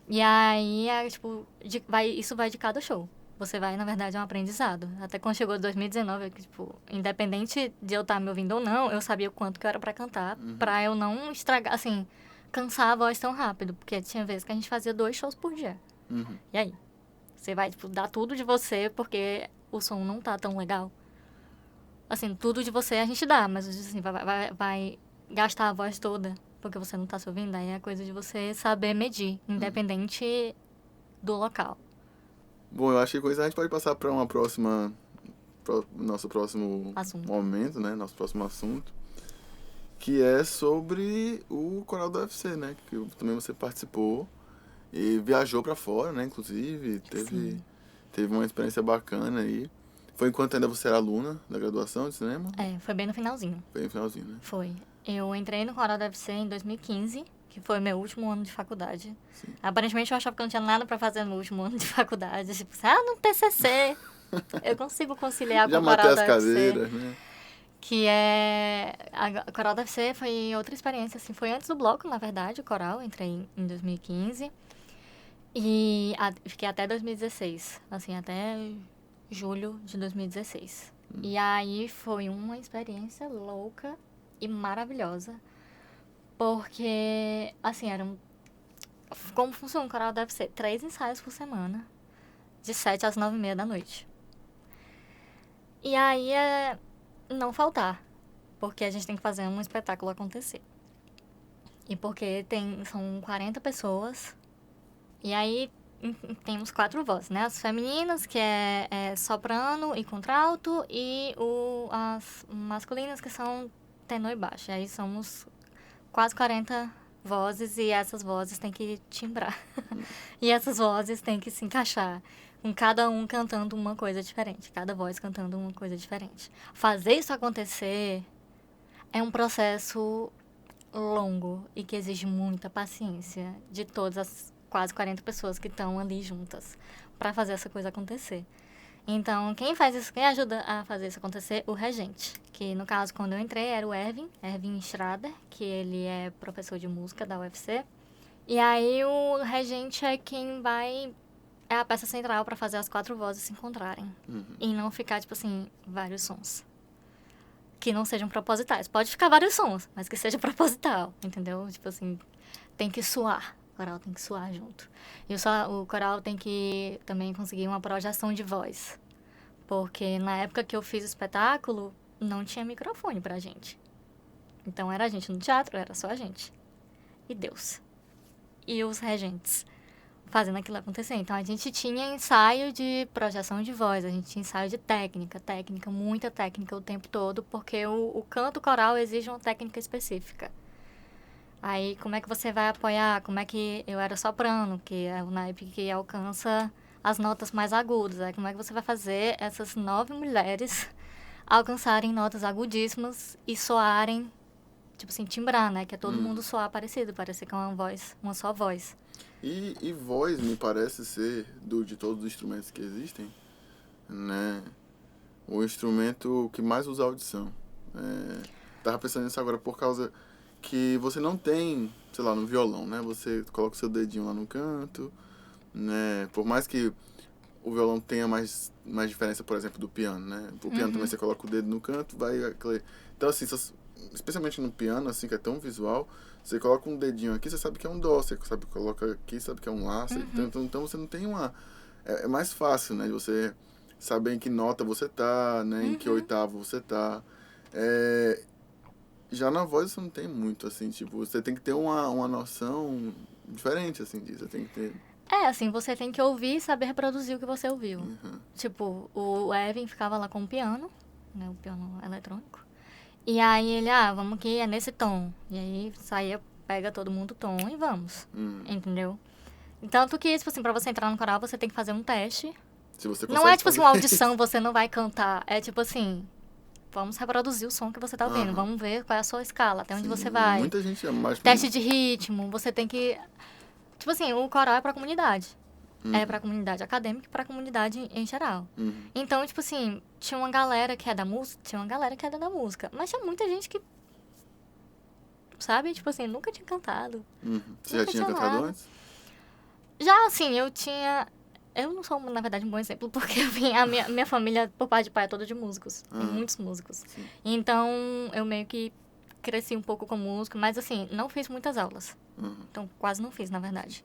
E aí, tipo, isso vai de cada show. Você vai, na verdade, é um aprendizado. Até quando chegou 2019, tipo, independente de eu estar me ouvindo ou não, eu sabia o quanto que eu era pra cantar, pra eu não estragar, assim, cansar a voz tão rápido. Porque tinha vezes que a gente fazia 2 shows por dia. E aí? Você vai, tipo, dar tudo de você porque o som não tá tão legal. Assim, tudo de você a gente dá, mas assim, vai gastar a voz toda porque você não tá se ouvindo. Aí é coisa de você saber medir, independente do local.
Bom, eu acho que coisa a gente pode passar para uma próxima... nosso próximo momento, né? Nosso próximo assunto. Que é sobre o coral do UFC, né? Que também você participou e viajou para fora, né? Inclusive, teve uma experiência bacana aí. Foi enquanto ainda você era aluna da graduação de cinema?
Foi bem no finalzinho.
Foi no finalzinho, né?
Foi. Eu entrei no coral do UFC em 2015, que foi meu último ano de faculdade.
Sim.
Aparentemente eu achava que eu não tinha nada pra fazer no último ano de faculdade. Tipo, no TCC. Eu consigo conciliar com o coral do UFC.
Já matei as cadeiras, né?
Que é... A coral do UFC foi outra experiência, assim. Foi antes do bloco, na verdade, o coral. Entrei em 2015. E fiquei até 2016. Assim, até julho de 2016. E aí foi uma experiência louca e maravilhosa. Porque, assim, como funciona o coral deve ser 3 ensaios por semana, de 7 às 9h30 da noite. E aí é não faltar, porque a gente tem que fazer um espetáculo acontecer. E porque são 40 pessoas, e aí temos 4 vozes, né? As femininas, que é soprano e contralto, e as masculinas, que são tenor e baixo. E aí somos quase 40 vozes, e essas vozes têm que timbrar. E essas vozes têm que se encaixar, com cada um cantando uma coisa diferente, cada voz cantando uma coisa diferente. Fazer isso acontecer é um processo longo e que exige muita paciência de todas as quase 40 pessoas que estão ali juntas para fazer essa coisa acontecer. Então, quem ajuda a fazer isso acontecer? O regente, que no caso, quando eu entrei, era o Erwin Schrader, que ele é professor de música da UFC. E aí, o regente é quem é a peça central para fazer as 4 vozes se encontrarem. E não ficar, tipo assim, vários sons. Que não sejam propositais. Pode ficar vários sons, mas que seja proposital, entendeu? Tipo assim, tem que suar. O coral tem que suar junto. E o coral tem que também conseguir uma projeção de voz. Porque na época que eu fiz o espetáculo, não tinha microfone pra gente. Então era a gente no teatro, era só a gente. E Deus. E os regentes fazendo aquilo acontecer. Então a gente tinha ensaio de projeção de voz, a gente tinha ensaio de técnica, muita técnica o tempo todo, porque o canto coral exige uma técnica específica. Aí, como é que você vai apoiar? Como é que... Eu era soprano, que é o naipe que alcança as notas mais agudas. Aí, como é que você vai fazer essas 9 mulheres alcançarem notas agudíssimas e soarem, tipo assim, timbrar, né? Que é todo mundo soar parecido, parecer que é uma só voz.
E voz me parece ser, de todos os instrumentos que existem, né, o instrumento que mais usa audição. Tava pensando nisso agora por causa que você não tem, sei lá, no violão, né? Você coloca o seu dedinho lá no canto, né? Por mais que o violão tenha mais diferença, por exemplo, do piano, né? O piano também você coloca o dedo no canto, vai aquele... Então, assim, especialmente no piano, assim, que é tão visual, você coloca um dedinho aqui, você sabe que é um dó, você sabe que coloca aqui, sabe que é um lá, então você não tem uma... É mais fácil, né? De você saber em que nota você tá, né? Em que oitavo você tá. Já na voz você não tem muito, assim, tipo, você tem que ter uma noção diferente, assim, disso. Você tem que ter...
Assim, você tem que ouvir e saber reproduzir o que você ouviu. Tipo, o Evan ficava lá com o piano, né? O piano eletrônico. E aí ele, vamos aqui, é nesse tom. E aí saía, pega todo mundo o tom e vamos. Entendeu? Tanto que, tipo assim, pra você entrar no coral, você tem que fazer um teste.
Se você
não é, tipo assim, uma audição, você não vai cantar. É tipo assim, vamos reproduzir o som que você tá ouvindo. Vamos ver qual é a sua escala, até onde você vai.
Muita gente é mais...
Teste de ritmo, você tem que... Tipo assim, o coral é pra comunidade. É pra comunidade acadêmica e pra comunidade em geral. Então, tipo assim, tinha uma galera que é da música, tinha uma galera que era da música. Mas tinha muita gente que, sabe, tipo assim, nunca tinha cantado.
Você já tinha cantado antes?
Já, assim, eu não sou, na verdade, um bom exemplo, porque a minha família, por parte de pai, é toda de músicos. Tem muitos músicos.
Sim.
Então, eu meio que cresci um pouco com música, mas, assim, não fiz muitas aulas. Então, quase não fiz, na verdade.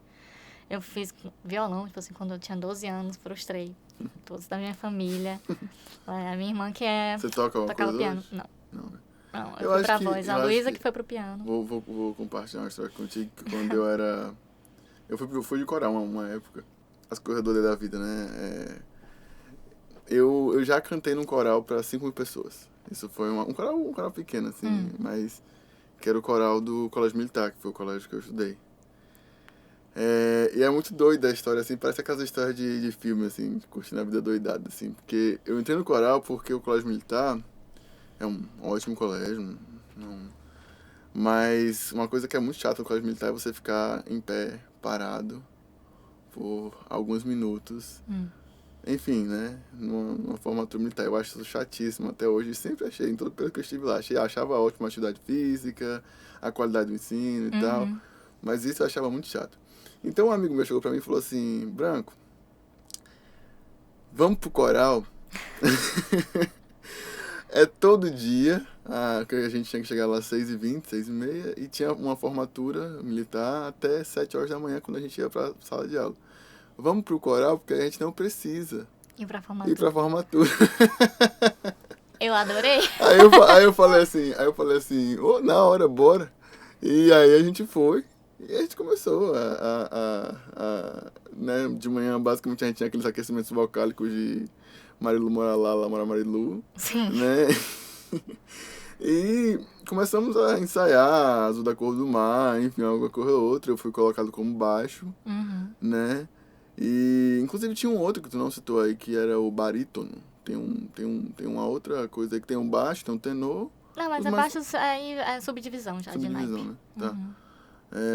Eu fiz violão, tipo assim, quando eu tinha 12 anos, frustrei todos da minha família. A minha irmã que
Você toca alguma coisa
piano.
hoje?
Não.
Né?
Não, eu fui pra voz. A Luísa que foi pro piano.
Vou compartilhar uma história contigo, que quando eu era... Eu fui de coral uma época. As corredoras da vida, né? Eu já cantei num coral para 5 mil pessoas. Isso foi um coral pequeno, assim, mas que era o coral do Colégio Militar, que foi o colégio que eu estudei. E é muito doida a história, assim, parece aquelas histórias de filme, assim, curtindo a vida doidada, assim, porque eu entrei no coral porque o Colégio Militar é um ótimo colégio, mas uma coisa que é muito chata no Colégio Militar é você ficar em pé, parado, por alguns minutos. Enfim, né? Numa formatura militar. Eu acho isso chatíssimo até hoje. Sempre achei, em todo período que eu estive lá. Achava ótima a atividade física, a qualidade do ensino e tal. Mas isso eu achava muito chato. Então um amigo meu chegou pra mim e falou assim: Branco, vamos pro coral? É todo dia. Que a gente tinha que chegar lá às 6h20, 6h30. E tinha uma formatura militar até 7 horas da manhã, quando a gente ia pra sala de aula. Vamos pro coral porque a gente não precisa
ir pra
formatura.
Eu adorei.
Aí eu falei assim, na hora, bora. E aí a gente foi. E a gente começou né, de manhã, basicamente, a gente tinha aqueles aquecimentos vocálicos de Marilu Mora Lá, Mora Marilu.
Sim.
Né? E começamos a ensaiar Azul da Cor do Mar, enfim, alguma coisa ou outra. Eu fui colocado como baixo, né? E inclusive tinha um outro que tu não citou aí, que era o barítono. Tem uma outra coisa aí que tem um baixo, tem um tenor.
Não, mas baixo aí é subdivisão já, de naipe.
Né? Tá.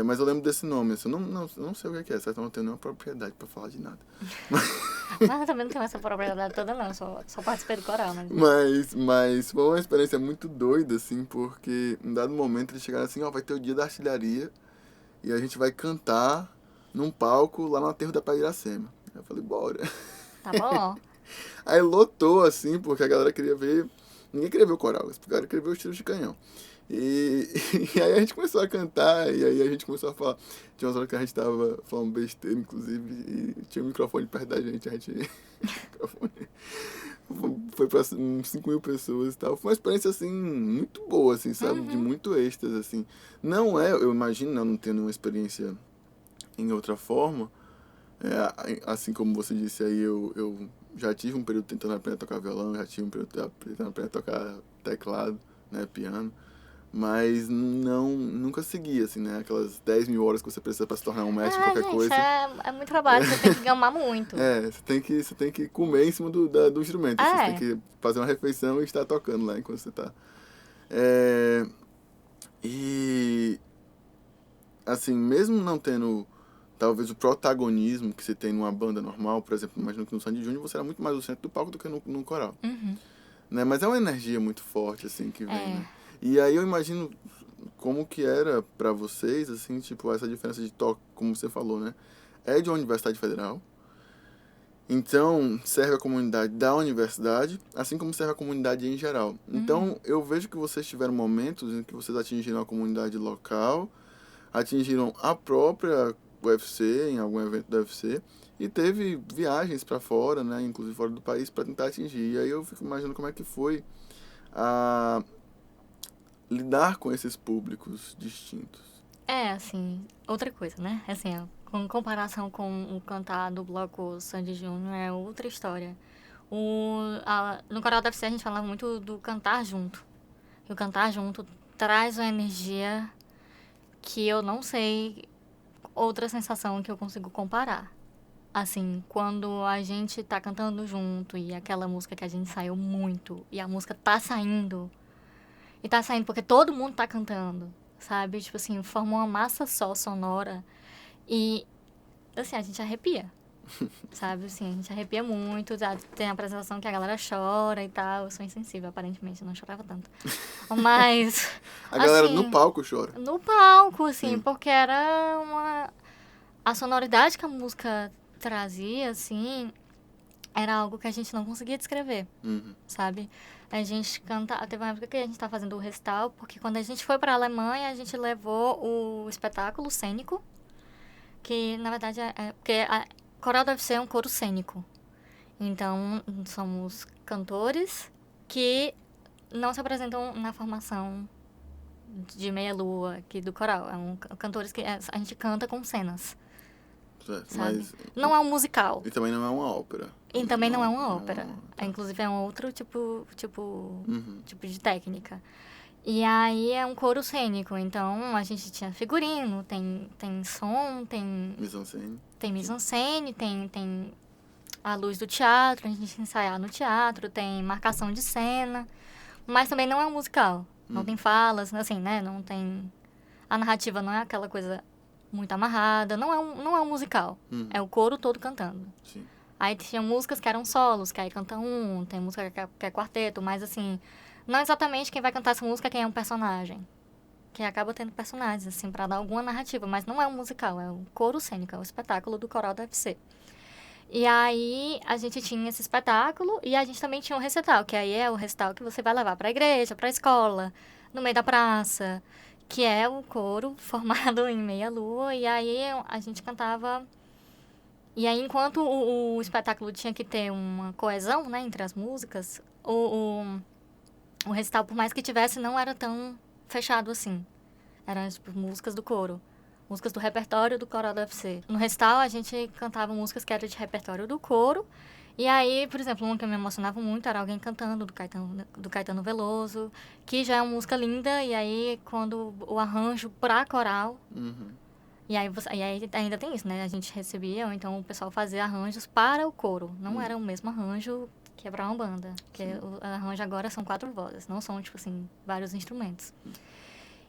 Mas eu lembro desse nome, assim, eu não sei o que é, certo? Eu não tenho nenhuma propriedade pra falar de nada.
Mas eu também não tenho essa propriedade toda não, só participei do coral.
Mas foi uma experiência muito doida, assim, porque em dado momento eles chegaram assim, vai ter o dia da artilharia e a gente vai cantar num palco lá no aterro da Praia de Iracema. Eu falei, bora.
Tá bom.
Aí lotou, assim, porque a galera queria ver... Ninguém queria ver o coral, a galera queria ver os tiros de canhão. E aí a gente começou a cantar, e aí a gente começou a falar. Tinha umas horas que a gente tava falando besteira, inclusive, e tinha um microfone perto da gente. Microfone foi pra 5 mil pessoas e tal. Foi uma experiência, assim, muito boa, assim, sabe? De muito êxtase, assim. Não é, eu imagino, não tendo nenhuma experiência em outra forma. Assim como você disse aí, eu já tive um período tentando aprender a tocar violão, já tive um período tentando aprender a tocar teclado, né, piano. mas nunca segui, assim, né? Aquelas 10 mil horas que você precisa pra se tornar um mestre em qualquer
gente,
coisa.
é muito trabalho, você tem que gamar muito.
Você tem que comer em cima do instrumento, assim, você tem que fazer uma refeição e estar tocando lá enquanto você tá. E, assim, mesmo não tendo, talvez, o protagonismo que você tem numa banda normal, por exemplo, imagino que no Sandy Júnior você era muito mais o centro do palco do que no coral. Né? Mas é uma energia muito forte, assim, que vem, né? E aí eu imagino como que era pra vocês, assim, tipo, essa diferença de toque, como você falou, né? É de uma universidade federal, então serve a comunidade da universidade, assim como serve a comunidade em geral. Então eu vejo que vocês tiveram momentos em que vocês atingiram a comunidade local, atingiram a própria UFC, em algum evento da UFC, e teve viagens para fora, né, inclusive fora do país, para tentar atingir. E aí eu fico imaginando como é que foi a lidar com esses públicos distintos.
Assim, outra coisa, né? Assim, ó, com comparação com o cantar do bloco Sandy Júnior, é outra história. No Coral da UFC a gente falava muito do cantar junto. E o cantar junto traz uma energia que eu não sei outra sensação que eu consigo comparar. Assim, quando a gente tá cantando junto e aquela música que a gente saiu muito e a música tá saindo. E tá saindo porque todo mundo tá cantando, sabe? Tipo assim, forma uma massa só sonora e, assim, a gente arrepia, sabe? Assim, a gente arrepia muito, tem a apresentação que a galera chora e tal. Eu sou insensível, aparentemente, eu não chorava tanto. Mas,
A galera no
assim,
palco chora.
no palco, assim,
Sim.
porque era a sonoridade que a música trazia, assim, era algo que a gente não conseguia descrever, sabe? A gente canta... Teve uma época que a gente tá fazendo o recital, porque quando a gente foi pra Alemanha, a gente levou o espetáculo cênico, que, na verdade, porque a Coral do UFC é um coro cênico. Então, somos cantores que não se apresentam na formação de meia-lua aqui do coral. Cantores que a gente canta com cenas.
Certo,
Sabe?
mas...
Não é um musical.
E também não é uma ópera.
E também não é uma ópera.
Tá.
Inclusive é um outro tipo de técnica. E aí é um coro cênico. Então a gente tinha figurino, tem som, tem
Mise-en-scène.
Tem mise-en-scène, tem a luz do teatro, a gente ensaiar no teatro, tem marcação de cena. Mas também não é um musical. Não tem falas, assim, né? Não tem... A narrativa não é aquela coisa muito amarrada. Não é um musical. É o coro todo cantando.
Sim.
Aí tinha músicas que eram solos, que aí canta tem música que é quarteto, mas assim, não exatamente quem vai cantar essa música é quem é um personagem. Que acaba tendo personagens, assim, pra dar alguma narrativa, mas não é um musical, é um coro cênico, é o espetáculo do Coral da UFC. E aí a gente tinha esse espetáculo e a gente também tinha um recital, que aí é o recital que você vai levar pra igreja, pra escola, no meio da praça, que é o coro formado em meia-lua, e aí a gente cantava. E aí, enquanto o espetáculo tinha que ter uma coesão, né, entre as músicas, o recital, por mais que tivesse, não era tão fechado assim. Eram, tipo, músicas do coro. Músicas do repertório do Coral do UFC. No recital, a gente cantava músicas que eram de repertório do coro. E aí, por exemplo, uma que me emocionava muito era alguém cantando do Caetano Veloso, que já é uma música linda. E aí, quando o arranjo pra coral... E aí ainda tem isso, né? A gente recebia, ou então o pessoal fazia arranjos para o coro. Não era o mesmo arranjo que é para uma banda. Porque o arranjo agora são 4 vozes, não são, tipo assim, vários instrumentos.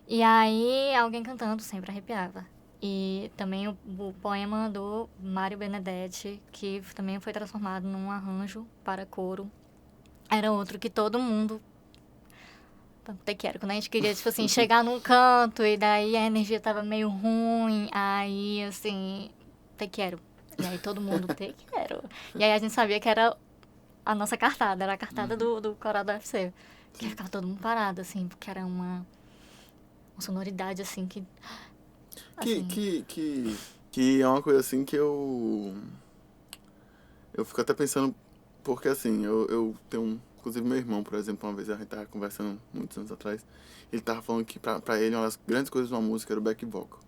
E aí alguém cantando sempre arrepiava. E também o poema do Mário Benedetti, que também foi transformado num arranjo para coro. Era outro que todo mundo... Te quero. Quando a gente queria, tipo assim, chegar num canto e daí a energia tava meio ruim, aí, assim, te quero. E aí todo mundo, te quero. E aí a gente sabia que era a nossa cartada, era a cartada do Coral do UFC. Que ficava todo mundo parado, assim, porque era uma sonoridade, assim, que... Assim,
Que é uma coisa, assim, que eu fico até pensando, porque, assim, eu tenho inclusive meu irmão, por exemplo, uma vez a gente tava conversando muitos anos atrás, ele tava falando que pra ele uma das grandes coisas de uma música era o back vocal.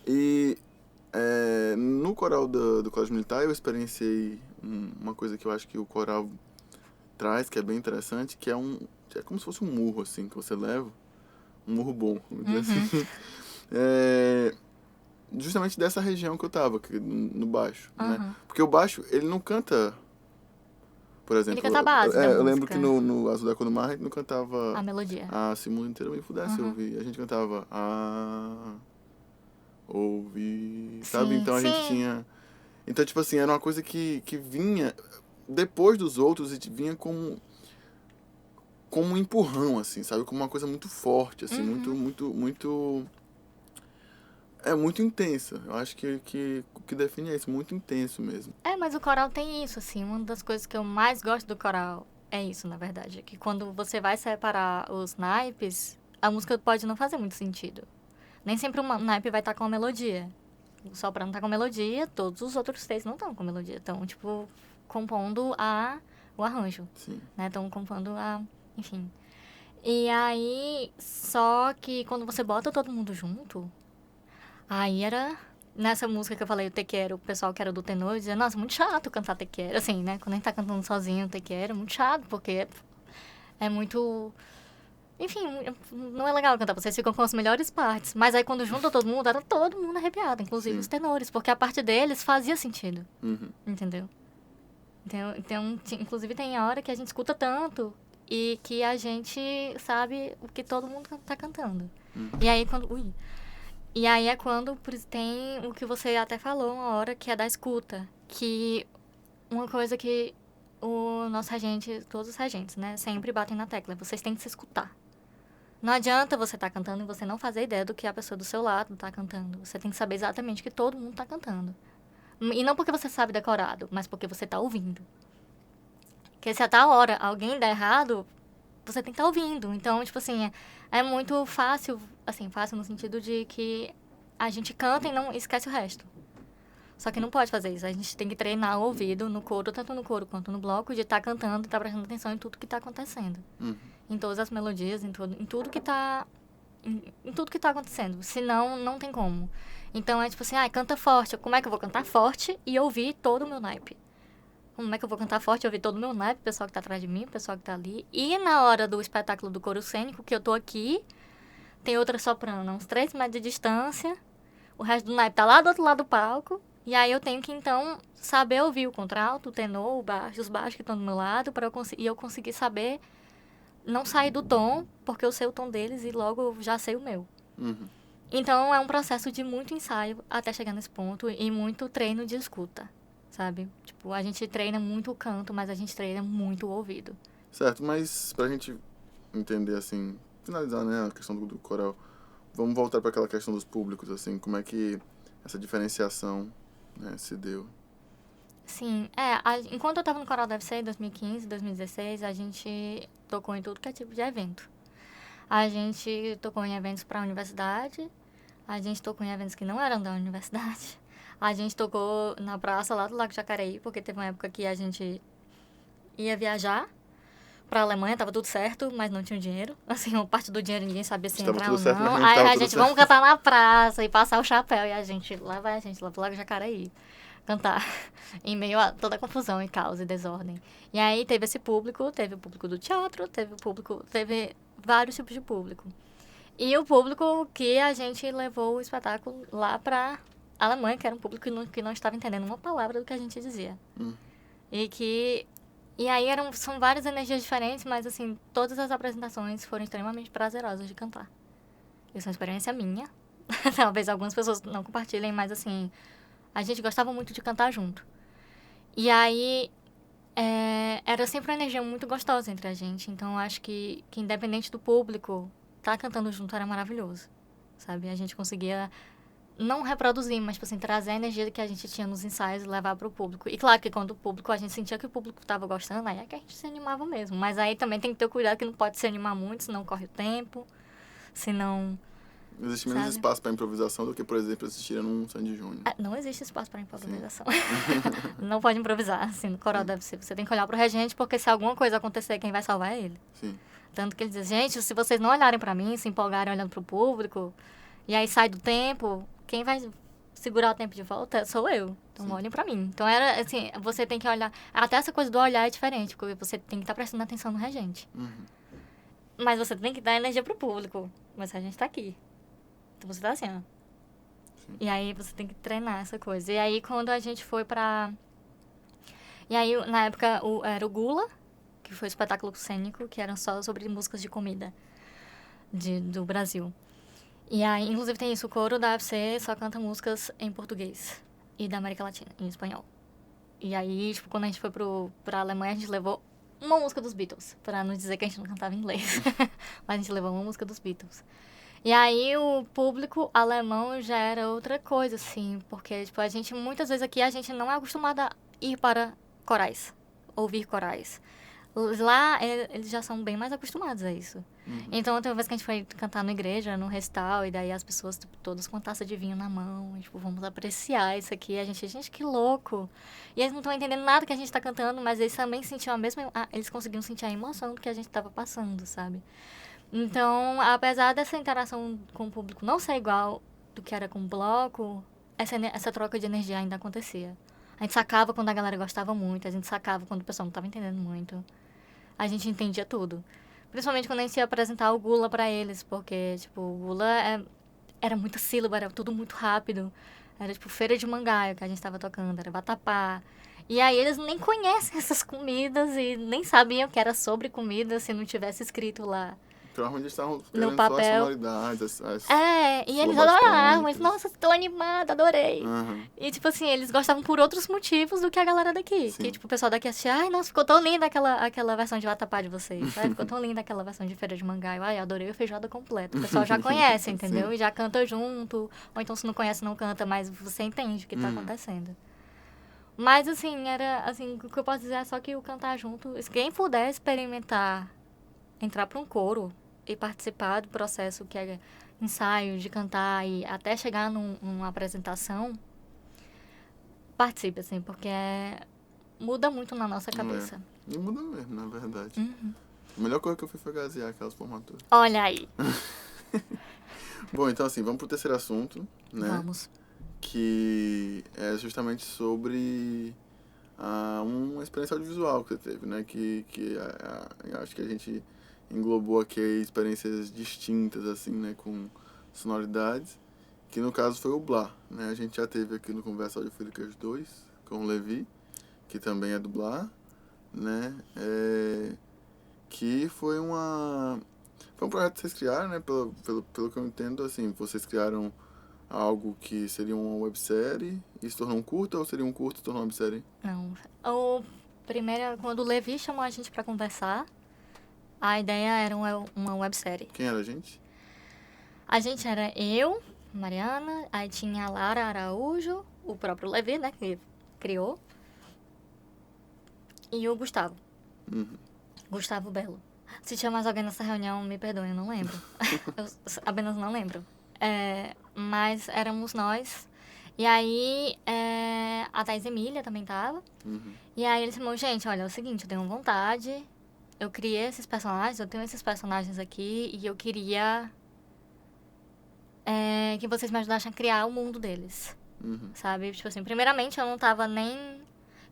E no coral do Colégio Militar eu experienciei uma coisa que eu acho que o coral traz, que é bem interessante, que é como se fosse um murro, assim, que você leva morro bom, vamos dizer assim. É, justamente dessa região que eu tava, no baixo, né? Porque o baixo, ele não canta, por exemplo...
Ele canta a base da
eu lembro
música.
que no Azul da Cor do Mar, a gente não cantava...
A melodia.
Se o mundo inteiro me pudesse ouvir. A gente cantava... ouvir... Sabe?
Sim,
Então a gente tinha... Então, tipo assim, era uma coisa que vinha depois dos outros e vinha como um empurrão, assim, sabe? Como uma coisa muito forte, assim, muito muito intensa. Eu acho que o que define é isso, muito intenso mesmo.
Mas o coral tem isso, assim. Uma das coisas que eu mais gosto do coral é isso, na verdade. Que quando você vai separar os naipes, a música pode não fazer muito sentido. Nem sempre um naipe vai estar com a melodia. O soprano tá com melodia, todos os outros três não estão com melodia. Estão, tipo, compondo o arranjo.
Sim.
Né? Estão compondo enfim. E aí, só que quando você bota todo mundo junto, aí era... Nessa música que eu falei, o Te Quero, o pessoal que era do tenor dizia, nossa, muito chato cantar Te Quero. Assim, né? Quando a gente tá cantando sozinho, Te Quero, é muito chato, porque é muito... Enfim, não é legal cantar, vocês ficam com as melhores partes. Mas aí quando junta todo mundo, era todo mundo arrepiado, inclusive os tenores, porque a parte deles fazia sentido. Entendeu? Então, inclusive tem a hora que a gente escuta tanto e que a gente sabe o que todo mundo tá cantando. E aí quando... E aí é quando tem o que você até falou uma hora, que é da escuta. Que uma coisa que o nosso regente, todos os regentes, né, sempre batem na tecla. Vocês têm que se escutar. Não adianta você estar cantando e você não fazer ideia do que a pessoa do seu lado está cantando. Você tem que saber exatamente o que todo mundo está cantando. E não porque você sabe decorado, mas porque você está ouvindo. Porque se a tal hora alguém der errado, você tem que estar ouvindo. Então, tipo assim, é muito fácil, assim, fácil no sentido de que a gente canta e não esquece o resto. Só que não pode fazer isso. A gente tem que treinar o ouvido no coro, tanto no coro quanto no bloco, de estar cantando e estar prestando atenção em tudo que está acontecendo. Em todas as melodias, em tudo que está... Em tudo que está acontecendo. Senão, não tem como. Então, é tipo assim, canta forte. Como é que eu vou cantar forte e ouvir todo o meu naipe? Como é que eu vou cantar forte e ouvir todo o meu naipe, o pessoal que está atrás de mim, o pessoal que está ali? E na hora do espetáculo do coro cênico, que eu tô aqui, tem outra soprano, uns 3 metros de distância, o resto do naipe tá lá do outro lado do palco, e aí eu tenho que, então, saber ouvir o contralto, o tenor, o baixo, os baixos que estão do meu lado, para eu conseguir saber não sair do tom, porque eu sei o tom deles e logo eu já sei o meu. Então, é um processo de muito ensaio até chegar nesse ponto e muito treino de escuta, sabe? Tipo, a gente treina muito o canto, mas a gente treina muito o ouvido.
Certo, mas pra gente entender, assim, finalizar, né, a questão do coral, vamos voltar para aquela questão dos públicos, assim, como é que essa diferenciação, né, se deu?
Sim, enquanto eu estava no Coral da UFC em 2015, 2016, a gente tocou em tudo que é tipo de evento. A gente tocou em eventos para a universidade, a gente tocou em eventos que não eram da universidade, a gente tocou na praça lá do Lago Jacareí, porque teve uma época que a gente ia viajar para a Alemanha, tava tudo certo, mas não tinha dinheiro. Assim, uma parte do dinheiro ninguém sabia se entrar ou não. Aí a gente, vamos cantar na praça e passar o chapéu. E a gente, lá vai a gente, lá pro Lago Jacareí, cantar em meio a toda a confusão e caos e desordem. E aí teve esse público, teve o público do teatro, teve vários tipos de público. E o público que a gente levou o espetáculo lá pra Alemanha, que era um público que não estava entendendo uma palavra do que a gente dizia. E aí são várias energias diferentes, mas assim, todas as apresentações foram extremamente prazerosas de cantar. Isso é uma experiência minha. Talvez algumas pessoas não compartilhem, mas assim, a gente gostava muito de cantar junto. E aí, era sempre uma energia muito gostosa entre a gente. Então, eu acho que independente do público, estar cantando junto era maravilhoso, sabe? A gente conseguia não reproduzir, mas, tipo assim, trazer a energia que a gente tinha nos ensaios e levar para o público. E claro que quando o público, a gente sentia que o público estava gostando, aí é que a gente se animava mesmo. Mas aí também tem que ter cuidado que não pode se animar muito, senão corre o tempo, senão...
Existe menos espaço para improvisação do que, por exemplo, assistir num Sandy Júnior.
Não existe espaço para improvisação. Não pode improvisar, assim, no coral deve ser. Você tem que olhar pro regente, porque se alguma coisa acontecer, quem vai salvar é ele.
Sim.
Tanto que ele diz, gente, se vocês não olharem para mim, se empolgarem olhando pro público, e aí sai do tempo, quem vai segurar o tempo de volta sou eu. Então, olhem para mim. Então, era assim, você tem que olhar... Até essa coisa do olhar é diferente, porque você tem que estar prestando atenção no regente. Mas você tem que dar energia pro público. Mas a gente tá aqui. Então você tá assim, ó.
Sim.
E aí você tem que treinar essa coisa. E aí quando a gente foi pra... E aí, na época, era o Gula, que foi um espetáculo cênico, que era só sobre músicas de comida do Brasil. E aí, inclusive, tem isso, o coro da UFC só canta músicas em português. E da América Latina, em espanhol. E aí, tipo, quando a gente foi pra Alemanha, a gente levou uma música dos Beatles. Pra não dizer que a gente não cantava inglês. Mas a gente levou uma música dos Beatles. E aí, o público alemão já era outra coisa, assim. Porque, tipo, a gente, muitas vezes aqui, a gente não é acostumada a ir para corais. Ouvir corais. Lá, eles já são bem mais acostumados a isso. Então, tem uma vez que a gente foi cantar na igreja, no recital, e daí as pessoas, tipo, todas com taça de vinho na mão, e, tipo, vamos apreciar isso aqui. A gente, que louco. E eles não estão entendendo nada que a gente tá cantando, mas eles também sentiam a mesma... eles conseguiam sentir a emoção do que a gente tava passando, sabe? Então, apesar dessa interação com o público não ser igual do que era com o bloco, essa troca de energia ainda acontecia. A gente sacava quando a galera gostava muito, a gente sacava quando o pessoal não tava entendendo muito. A gente entendia tudo. Principalmente quando a gente ia apresentar o Gula pra eles, porque, tipo, o Gula era muita sílaba, era tudo muito rápido. Era, tipo, Feira de Mangaio que a gente tava tocando, era Vatapá. E aí eles nem conhecem essas comidas e nem sabiam que era sobre comida se não tivesse escrito lá.
Provavelmente eles estavam
No
querendo só as
papel.
sonoridades, as
E eles
sílabas
adoravam.
tônicas.
Nossa, tô animada, adorei.
Aham.
E, tipo assim, eles gostavam por outros motivos do que a galera daqui.
Sim.
Que, tipo, o pessoal daqui assistia, ai, nossa, ficou tão linda aquela versão de Vatapá de vocês. Ai, ficou tão linda aquela versão de Feira de Mangaio. Ai, adorei a feijoada completa. O pessoal já conhece, entendeu?
Sim.
E já canta junto. Ou então, se não conhece, não canta, mas você entende o que tá acontecendo. Mas, assim, o que eu posso dizer é só que o cantar junto, se quem puder experimentar, entrar pra um coro e participar do processo que é ensaio, de cantar e até chegar numa apresentação, participe, assim, porque muda muito na nossa cabeça.
E muda mesmo, na verdade. A melhor coisa que eu fiz foi gasear aquelas formaturas.
Olha aí.
Bom, então assim, vamos pro terceiro assunto, né?
Vamos.
Que é justamente sobre uma experiência audiovisual que você teve, né? Eu acho que a gente englobou aqui experiências distintas, assim, né? Com sonoridades, que no caso foi o Blá, né? A gente já teve aqui no Conversa Audiofílicas 2, com o Levi, que também é do Blá, né? Que foi um projeto que vocês criaram, né? Pelo que eu entendo, assim, vocês criaram algo que seria uma websérie e se tornou um curta, ou seria um curta e se tornou uma websérie?
Não. Primeiro, quando o Levi chamou a gente pra conversar, a ideia era uma websérie.
Quem era a gente?
A gente era eu, Mariana, aí tinha a Lara Araújo, o próprio Levi, né, que criou, e o Gustavo. Gustavo Belo. Se tinha mais alguém nessa reunião, me perdoe, eu não lembro. Eu apenas não lembro. Mas éramos nós. E aí, a Thais Emília também tava. E aí eles falaram, gente, olha, é o seguinte, eu tenho vontade, eu criei esses personagens, eu tenho esses personagens aqui, e eu queria que vocês me ajudassem a criar o mundo deles. Sabe? Tipo assim, primeiramente eu não tava nem...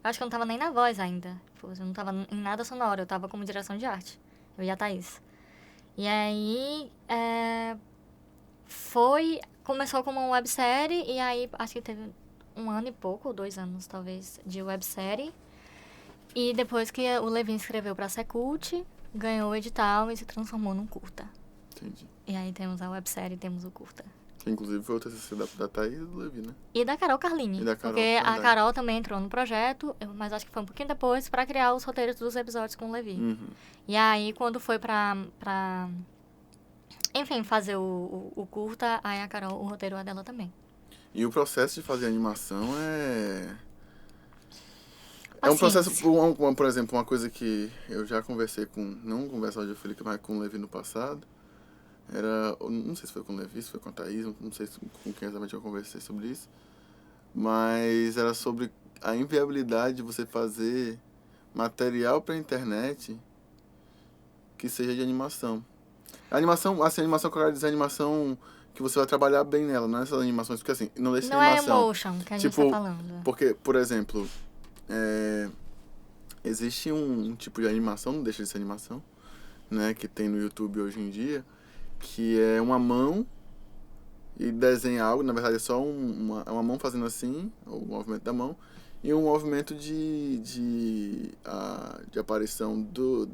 Eu acho que eu não tava nem na voz ainda. Tipo, eu não tava em nada sonoro, eu tava como direção de arte. Eu e a Thaís. E aí, começou como uma websérie, e aí acho que teve 1 ano e pouco, ou 2 anos talvez, de websérie. E depois que o Levi escreveu pra Secult, ganhou o edital e se transformou num curta.
Entendi.
E aí temos a websérie e temos o curta.
Que inclusive foi o TCC da Thaís e do Levi, né?
E da Carol Carlini.
E da Carol,
porque a
verdade.
Carol também entrou no projeto, mas acho que foi um pouquinho depois, pra criar os roteiros dos episódios com o Levi. E aí, quando foi pra enfim, fazer o curta, aí a Carol, o roteiro é dela também.
E o processo de fazer animação é um
Paciência.
processo, por exemplo, uma coisa que eu já conversei não conversa audiofílica, mas com o Levi no passado, não sei se foi com o Levi, se foi com a Thaís, não sei com quem exatamente eu conversei sobre isso, mas era sobre a inviabilidade de você fazer material para internet que seja de animação. A animação que eu quero dizer, a animação que você vai trabalhar bem nela, não é essas animações, porque assim, não deixa de
Não é
animação.
emotion que a gente tá falando.
Porque, por exemplo, existe um tipo de animação, não deixa de ser animação, né, que tem no YouTube hoje em dia, que é uma mão e desenha algo, na verdade é só uma mão fazendo assim, o movimento da mão, e um movimento de aparição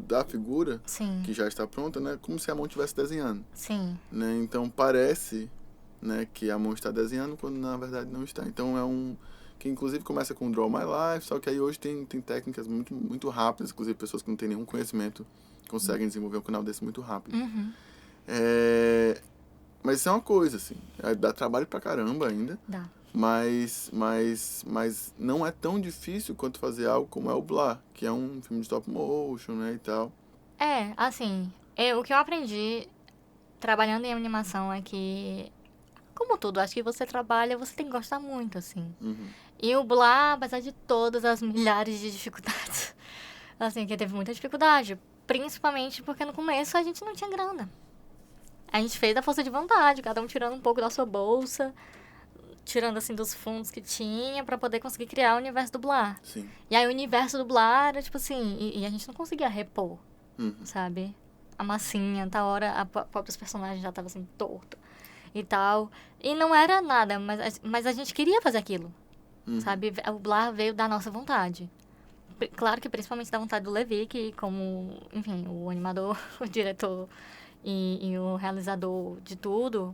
da figura,
Sim.
que já está pronta, né, como se a mão estivesse desenhando.
Sim.
Né, então parece, né, que a mão está desenhando quando na verdade não está. Então é que inclusive começa com Draw My Life, só que aí hoje tem técnicas muito, muito rápidas, inclusive pessoas que não têm nenhum conhecimento conseguem desenvolver um canal desse muito rápido.
Uhum.
Mas isso é uma coisa, assim, dá trabalho pra caramba ainda,
Dá.
mas não é tão difícil quanto fazer algo como é o Blá, que é um filme de stop motion, né, e tal.
Assim, o que eu aprendi trabalhando em animação é que, como tudo, acho que você trabalha, você tem que gostar muito, assim.
Uhum.
E o Blá, apesar de todas as milhares de dificuldades, assim, que teve muita dificuldade, principalmente porque no começo a gente não tinha grana. A gente fez da força de vontade, cada um tirando um pouco da sua bolsa, tirando, assim, dos fundos que tinha pra poder conseguir criar o universo do Blá.
Sim.
E aí o universo do Blá era, tipo assim, e a gente não conseguia repor, sabe? A massinha, tal hora, a próprios personagens já estavam, assim, torto e tal. E não era nada, mas a gente queria fazer aquilo, sabe? O Blá veio da nossa vontade. Claro que principalmente da vontade do Levi, que como, enfim, o animador, o diretor e o realizador de tudo,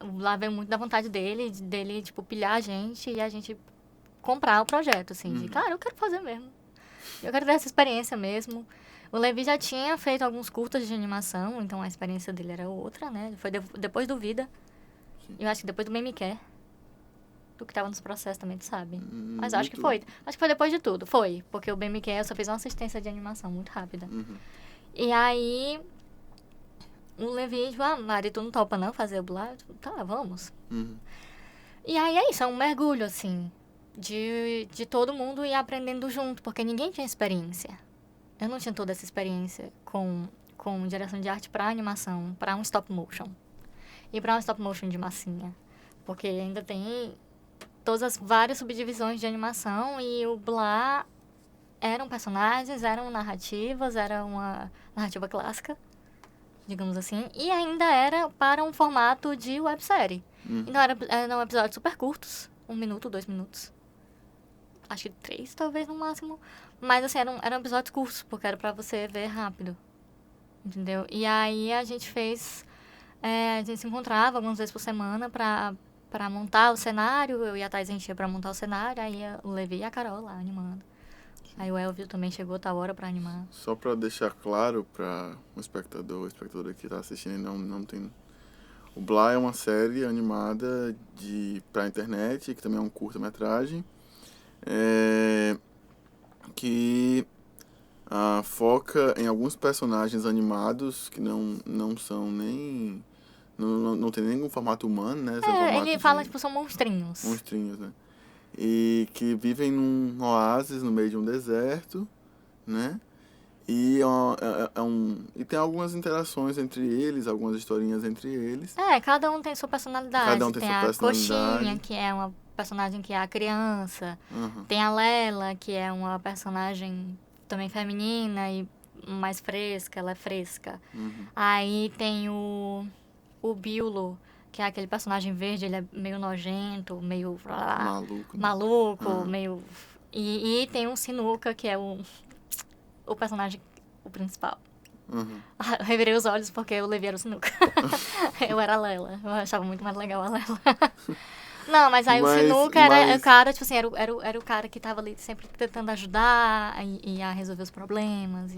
lá veio muito da vontade dele, tipo, pilhar a gente e a gente comprar o projeto, assim, de, cara, eu quero fazer mesmo. Eu quero ter essa experiência mesmo. O Levi já tinha feito alguns curtas de animação, então a experiência dele era outra, né? Foi depois do Vida.
Sim.
Eu acho que depois do Meme Quer. Tu que tava nos processos também, tu sabe. Mas acho que
tudo.
foi. Acho que foi depois de tudo. Foi. Porque o BMQ eu só fiz uma assistência de animação muito rápida. E aí, o Levi, tipo, Mari, tu não topa não fazer o Blá? Tá, vamos. E aí é isso, é um mergulho, assim, de todo mundo ir aprendendo junto, porque ninguém tinha experiência. Eu não tinha toda essa experiência com direção de arte pra animação, pra um stop motion. E pra um stop motion de massinha. Porque ainda tem todas as várias subdivisões de animação e o Blá eram personagens, eram narrativas, era uma narrativa clássica, digamos assim, e ainda era para um formato de websérie. Então eram episódios super curtos, 1 minuto, 2 minutos. Acho que 3, talvez, no máximo. Mas, assim, eram episódios curtos, porque era pra você ver rápido. Entendeu? E aí a gente fez... a gente se encontrava algumas vezes por semana pra montar o cenário. Eu e a Thais, a gente ia pra montar o cenário. Aí o Levi e a Carol lá animando. Aí o Elvio também chegou tal hora pra animar.
Só pra deixar claro pra o espectador, a espectadora que tá assistindo e não tem... O Blá é uma série animada pra internet, que também é um curta-metragem, que foca em alguns personagens animados que não são nem... Não tem nenhum formato humano, né?
Ele fala, tipo, são monstrinhos.
Monstrinhos, né? E que vivem num oásis no meio de um deserto, né? E, e tem algumas interações entre eles, algumas historinhas entre eles.
Cada um tem sua personalidade.
Cada um tem sua personalidade.
A Coxinha, que é uma personagem que é a criança. Tem a Lela, que é uma personagem também feminina e mais fresca, ela é fresca. Aí tem o Biolo, que é aquele personagem verde, ele é meio nojento, meio... Maluco, meio... E tem o Sinuca, que é o personagem, o principal. Eu revirei os olhos porque o Levi era o Sinuca. Eu era a Lela. Eu achava muito mais legal a Lela. Não, mas aí o Sinuca era o cara, tipo assim, era o cara que tava ali sempre tentando ajudar e a resolver os problemas.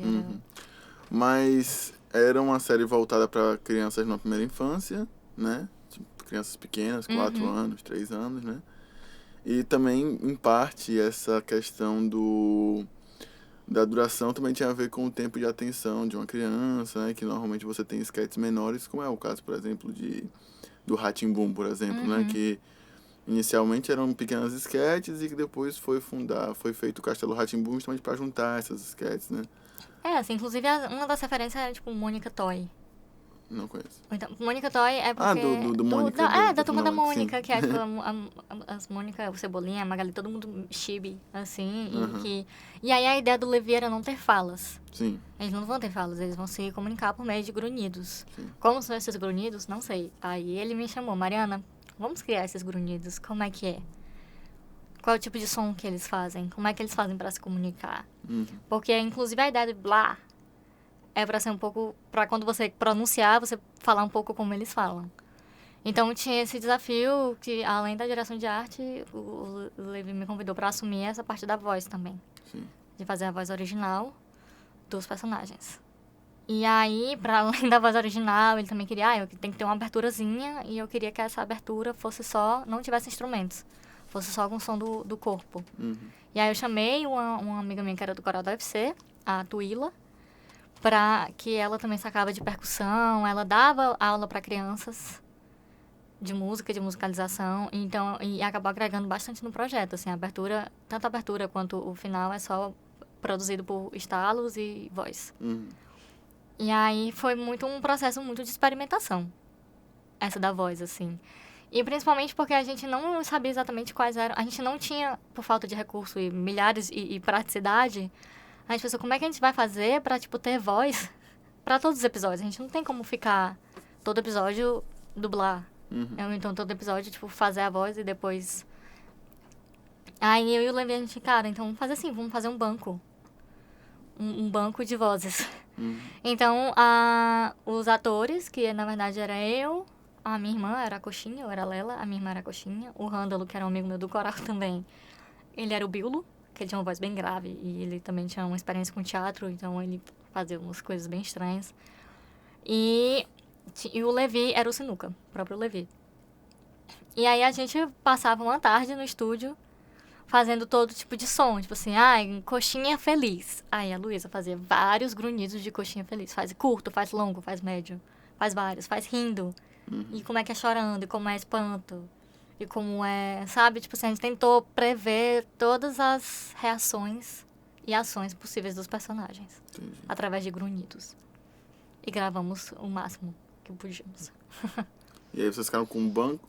Mas era uma série voltada para crianças na primeira infância, né? Tipo, crianças pequenas, 4 anos, 3 anos, né? E também, em parte, essa questão da duração também tinha a ver com o tempo de atenção de uma criança, né? Que normalmente você tem sketches menores, como é o caso, por exemplo, do Rá-Tim-Bum, por exemplo, né? Que inicialmente eram pequenas sketches e que depois foi feito o Castelo Rá-Tim-Bum justamente para juntar essas sketches, né?
Assim, inclusive uma das referências era, tipo, Mônica Toy.
Não conheço.
Então, Mônica Toy é porque...
do Mônica.
Da Turma da Mônica,
sim.
que é tipo as Mônica, o Cebolinha, a Magali, todo mundo chibi, assim. E aí a ideia do Levi era não ter falas.
Sim.
Eles não vão ter falas, eles vão se comunicar por meio de grunhidos.
Sim.
Como são esses grunhidos? Não sei. Aí ele me chamou, Mariana, vamos criar esses grunhidos, como é que é? Qual é o tipo de som que eles fazem? Como é que eles fazem pra se comunicar? Porque, inclusive, a ideia de blá é pra ser um pouco... Pra quando você pronunciar, você falar um pouco como eles falam. Então, tinha esse desafio que, além da direção de arte, o Levi me convidou pra assumir essa parte da voz também.
Sim.
De fazer a voz original dos personagens. E aí, pra além da voz original, ele também queria... eu tenho que ter uma aberturazinha, e eu queria que essa abertura fosse só... Não tivesse instrumentos. Fosse só com o som do corpo. E aí eu chamei uma amiga minha que era do coral da UFC, a Tuila, para que ela também sacava de percussão, ela dava aula para crianças de música, de musicalização, então, e acabou agregando bastante no projeto, assim, a abertura, tanto a abertura quanto o final é só produzido por estalos e voz. E aí foi um processo muito de experimentação, essa da voz, assim. E principalmente porque a gente não sabia exatamente quais eram, a gente não tinha, por falta de recurso e milhares e praticidade, a gente pensou, como é que a gente vai fazer pra, tipo, ter voz pra todos os episódios? A gente não tem como ficar todo episódio dublar. Então, todo episódio, tipo, fazer a voz e depois... Aí eu e o Levi, a gente, cara, então vamos fazer assim, vamos fazer um banco. Um banco de vozes. Então, os atores, que na verdade era eu, a minha irmã era a Coxinha, eu era a Lela, a minha irmã era a Coxinha. O Rândalo, que era um amigo meu do coral também, ele era o Biolo, que ele tinha uma voz bem grave e ele também tinha uma experiência com teatro, então ele fazia umas coisas bem estranhas. E o Levi era o Sinuca, o próprio Levi. E aí a gente passava uma tarde no estúdio fazendo todo tipo de som, tipo assim, coxinha feliz. Aí a Luísa fazia vários grunhidos de coxinha feliz, faz curto, faz longo, faz médio, faz vários, faz rindo. E como é que é chorando, e como é espanto. E como é, sabe? Tipo assim, a gente tentou prever todas as reações e ações possíveis dos personagens. Através de grunhidos. E gravamos o máximo que podíamos.
E aí vocês ficaram com um banco...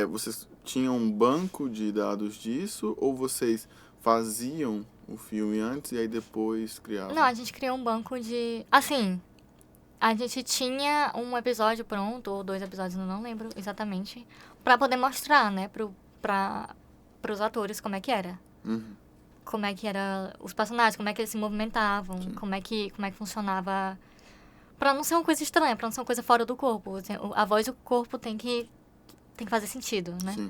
vocês tinham um banco de dados disso? Ou vocês faziam o filme antes e aí depois criavam?
Não, a gente criou um banco de... Assim... A gente tinha um episódio pronto, ou 2 episódios, eu não lembro exatamente, pra poder mostrar, né, pros atores como é que era. Como é que era os personagens, como é que eles se movimentavam, como é que funcionava. Pra não ser uma coisa estranha, pra não ser uma coisa fora do corpo. A voz e o corpo tem que fazer sentido, né?
Sim.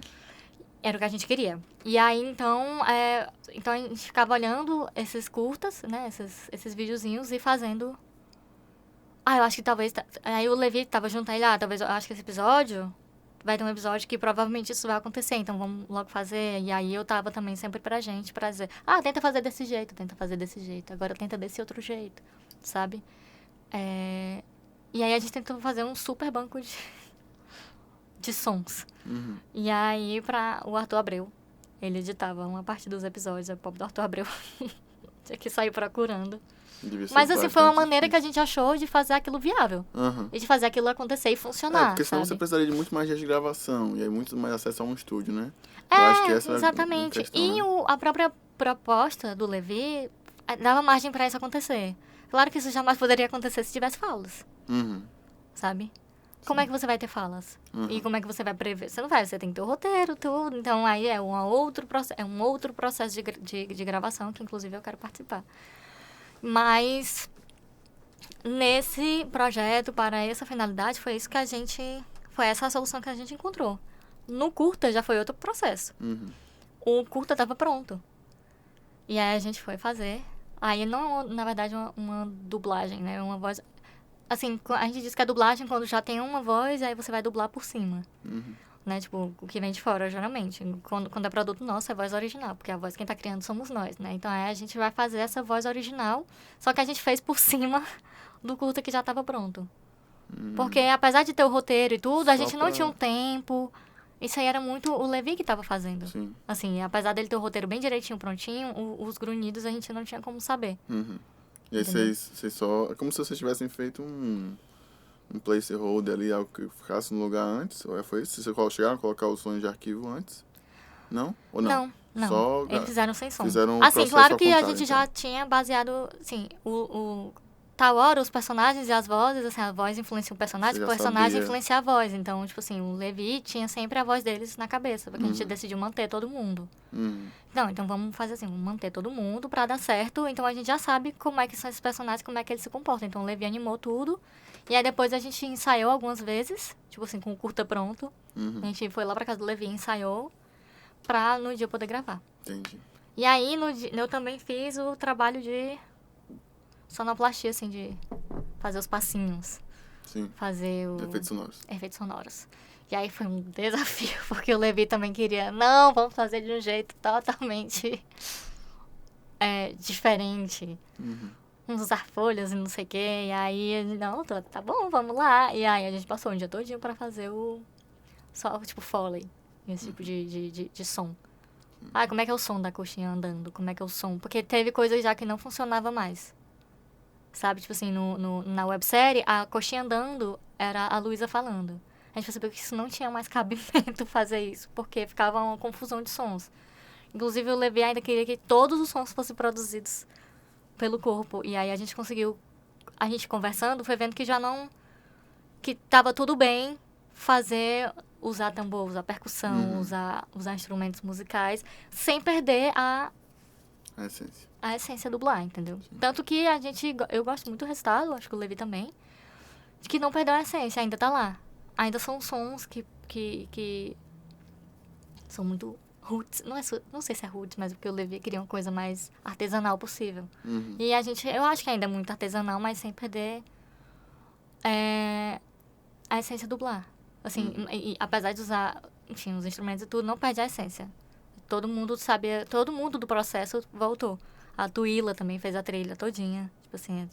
Era o que a gente queria. E aí, então a gente ficava olhando esses curtas, né, esses videozinhos e fazendo... eu acho que talvez... Aí o Levi tava junto a ele, talvez eu acho que esse episódio vai ter um episódio que provavelmente isso vai acontecer, então vamos logo fazer. E aí eu tava também sempre pra gente, pra dizer, tenta fazer desse jeito, agora tenta desse outro jeito, sabe? E aí a gente tentou fazer um super banco de sons. E aí pra o Arthur Abreu, ele editava uma parte dos episódios, o pobre do Arthur Abreu tinha que sair procurando. Mas assim, foi uma maneira que a gente achou de fazer aquilo viável. E de fazer aquilo acontecer e funcionar,
porque senão
sabe?
você precisaria de muito mais dias de gravação. E aí muito mais acesso a um estúdio, né?
Eu
acho que essa
exatamente.
É a questão,
e
né?
a própria proposta do Levi dava margem pra isso acontecer. Claro que isso jamais poderia acontecer se tivesse falas. Sabe? Como é que você vai ter falas? E como é que você vai prever? Você não vai, você tem que ter o roteiro, tudo. Então aí é um outro processo de gravação que inclusive eu quero participar. Mas nesse projeto, para essa finalidade, foi essa a solução que a gente encontrou. No curta já foi outro processo. O curta estava pronto. E aí a gente foi fazer. Aí não, na verdade, uma dublagem, né? Uma voz... Assim, a gente diz que é dublagem quando já tem uma voz, aí você vai dublar por cima. Né? Tipo, o que vem de fora, geralmente. Quando é produto nosso, é voz original, porque a voz quem tá criando somos nós, né? Então, aí a gente vai fazer essa voz original, só que a gente fez por cima do curta que já estava pronto. Porque, apesar de ter o roteiro e tudo, a gente não tinha um tempo. Isso aí era muito o Levi que estava fazendo.
Sim.
Assim, apesar dele ter o roteiro bem direitinho, prontinho, os grunhidos a gente não tinha como saber.
E aí vocês só... É como se vocês tivessem feito um placeholder ali, algo que ficasse no lugar antes? Ou foi isso? Vocês chegaram a colocar os sons de arquivo antes? Não? Ou não?
Não.
Só
Eles fizeram sem som.
fizeram um
Assim,
processo
claro
ao
que a
contrário,
gente
então.
já tinha baseado, assim, o tal hora, os personagens e as vozes, assim, a voz influencia o personagem,
Você
o
já
personagem
sabia.
influencia a voz. Então, tipo assim, o Levi tinha sempre a voz deles na cabeça, porque a gente decidiu manter todo mundo. Não, então vamos fazer assim, vamos manter todo mundo pra dar certo. Então a gente já sabe como é que são esses personagens, como é que eles se comportam. Então o Levi animou tudo. E aí depois a gente ensaiou algumas vezes, tipo assim, com o curta pronto. A gente foi lá pra casa do Levi e ensaiou pra no dia poder gravar.
Entendi.
E aí no dia, eu também fiz o trabalho de sonoplastia, assim, de fazer os passinhos.
Sim.
Fazer
Efeitos sonoros.
E aí foi um desafio, porque o Levi também queria, não, vamos fazer de um jeito totalmente diferente. Vamos usar folhas e não sei o quê. E aí, ele, não, tá bom, vamos lá. E aí a gente passou um dia todinho pra fazer só, tipo, Foley. Esse tipo de som. Ah, como é que é o som da coxinha andando? Como é que é o som? Porque teve coisas já que não funcionava mais. Sabe, tipo assim, na websérie, a coxinha andando era a Luísa falando. A gente percebeu que isso não tinha mais cabimento fazer isso, porque ficava uma confusão de sons. Inclusive, o Levi ainda queria que todos os sons fossem produzidos pelo corpo. E aí a gente conseguiu, a gente conversando, foi vendo que já não... que tava tudo bem fazer, usar tambor, usar percussão, usar instrumentos musicais, sem perder a essência do dublar, entendeu? Sim. Tanto que eu gosto muito do resultado, acho que o Levi também, de que não perdeu a essência, ainda tá lá. Ainda são sons que são muito roots, não sei se é roots, mas porque o Levi queria uma coisa mais artesanal possível. E eu acho que ainda é muito artesanal, mas sem perder a essência do dublar. Assim, e apesar de usar, enfim, os instrumentos e tudo, não perde a essência. Todo mundo sabia, todo mundo do processo voltou. A Tuíla também fez a trilha todinha, tipo assim,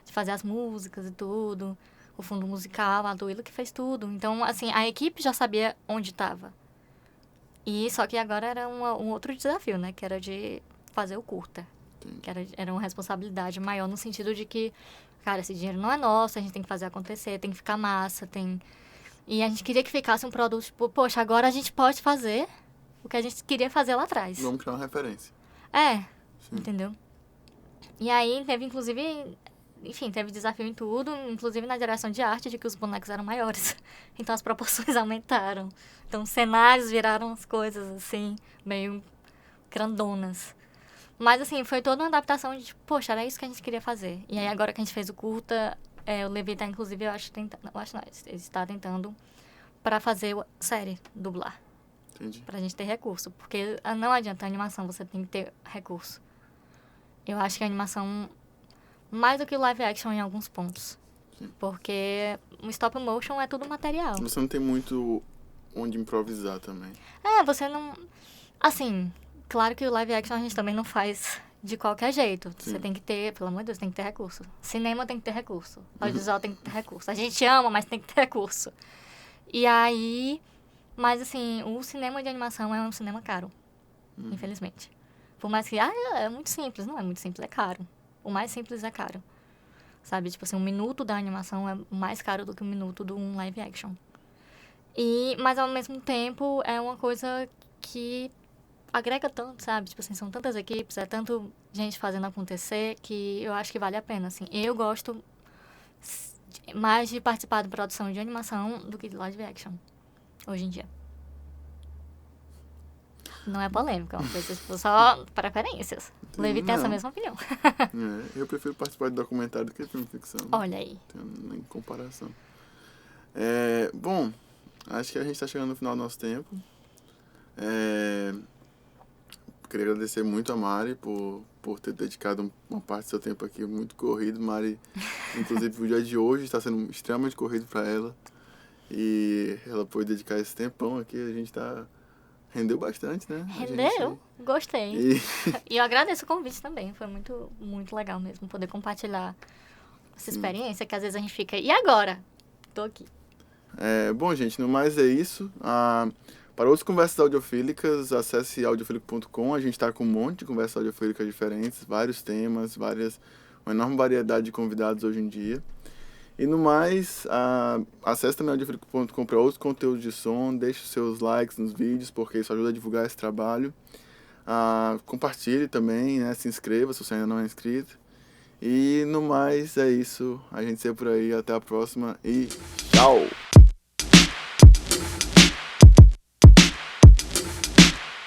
de fazer as músicas e tudo, o fundo musical, a Tuíla que fez tudo. Então, assim, a equipe já sabia onde estava. E só que agora era um outro desafio, né, que era de fazer o curta. Que era uma responsabilidade maior no sentido de que, cara, esse dinheiro não é nosso, a gente tem que fazer acontecer, tem que ficar massa, E a gente queria que ficasse um produto, tipo, poxa, agora a gente pode fazer o que a gente queria fazer lá atrás.
Vamos criar uma referência.
Sim. Entendeu? E aí teve, inclusive, enfim, teve desafio em tudo, inclusive na direção de arte, de que os bonecos eram maiores. Então as proporções aumentaram. Então os cenários viraram as coisas, assim, meio grandonas. Mas, assim, foi toda uma adaptação de, tipo, poxa, era isso que a gente queria fazer. E aí agora que a gente fez o curta, o Levi tá, inclusive, ele está tentando para fazer série, dublar.
Entendi.
Pra gente ter recurso. Porque não adianta a animação, você tem que ter recurso. Eu acho que a animação, mais do que o live action em alguns pontos.
Sim.
Porque o stop motion é tudo material.
Você não tem muito onde improvisar também.
Você não... Assim, claro que o live action a gente também não faz de qualquer jeito.
Sim.
Você tem que ter, pelo amor de Deus, tem que ter recurso. Cinema tem que ter recurso. Audiovisual tem que ter recurso. A gente ama, mas tem que ter recurso. E aí... Mas, assim, o cinema de animação é um cinema caro, infelizmente. Por mais que, é muito simples. Não é muito simples, é caro. O mais simples é caro. Sabe? Tipo assim, 1 minuto da animação é mais caro do que 1 minuto de um live action. Mas, ao mesmo tempo, é uma coisa que agrega tanto, sabe? Tipo assim, são tantas equipes, é tanto gente fazendo acontecer que eu acho que vale a pena, assim. Eu gosto mais de participar de produção de animação do que de live action. Hoje em dia. Não é polêmica, é uma coisa tipo, só preferências. O Levi tem essa mesma opinião.
Eu prefiro participar de documentário do que de filme ficção.
Olha aí.
Em comparação. Bom, acho que a gente está chegando no final do nosso tempo. Queria agradecer muito a Mari por ter dedicado uma parte do seu tempo aqui muito corrido. Mari, inclusive, o dia de hoje está sendo extremamente corrido para ela. E ela pôde dedicar esse tempão aqui, a gente rendeu bastante, né?
Rendeu? Gostei. E eu agradeço o convite também, foi muito, muito legal mesmo poder compartilhar essa experiência, que às vezes a gente fica, e agora? Tô aqui.
Bom, gente, no mais é isso. Para outras conversas audiofílicas, acesse audiofílico.com, a gente está com um monte de conversas audiofílicas diferentes, vários temas, uma enorme variedade de convidados hoje em dia. E no mais, acesse também audiofílico.com para outros conteúdos de som, deixe os seus likes nos vídeos, porque isso ajuda a divulgar esse trabalho. Compartilhe também, né? Se inscreva se você ainda não é inscrito. E no mais, é isso. A gente se vê por aí. Até a próxima e tchau!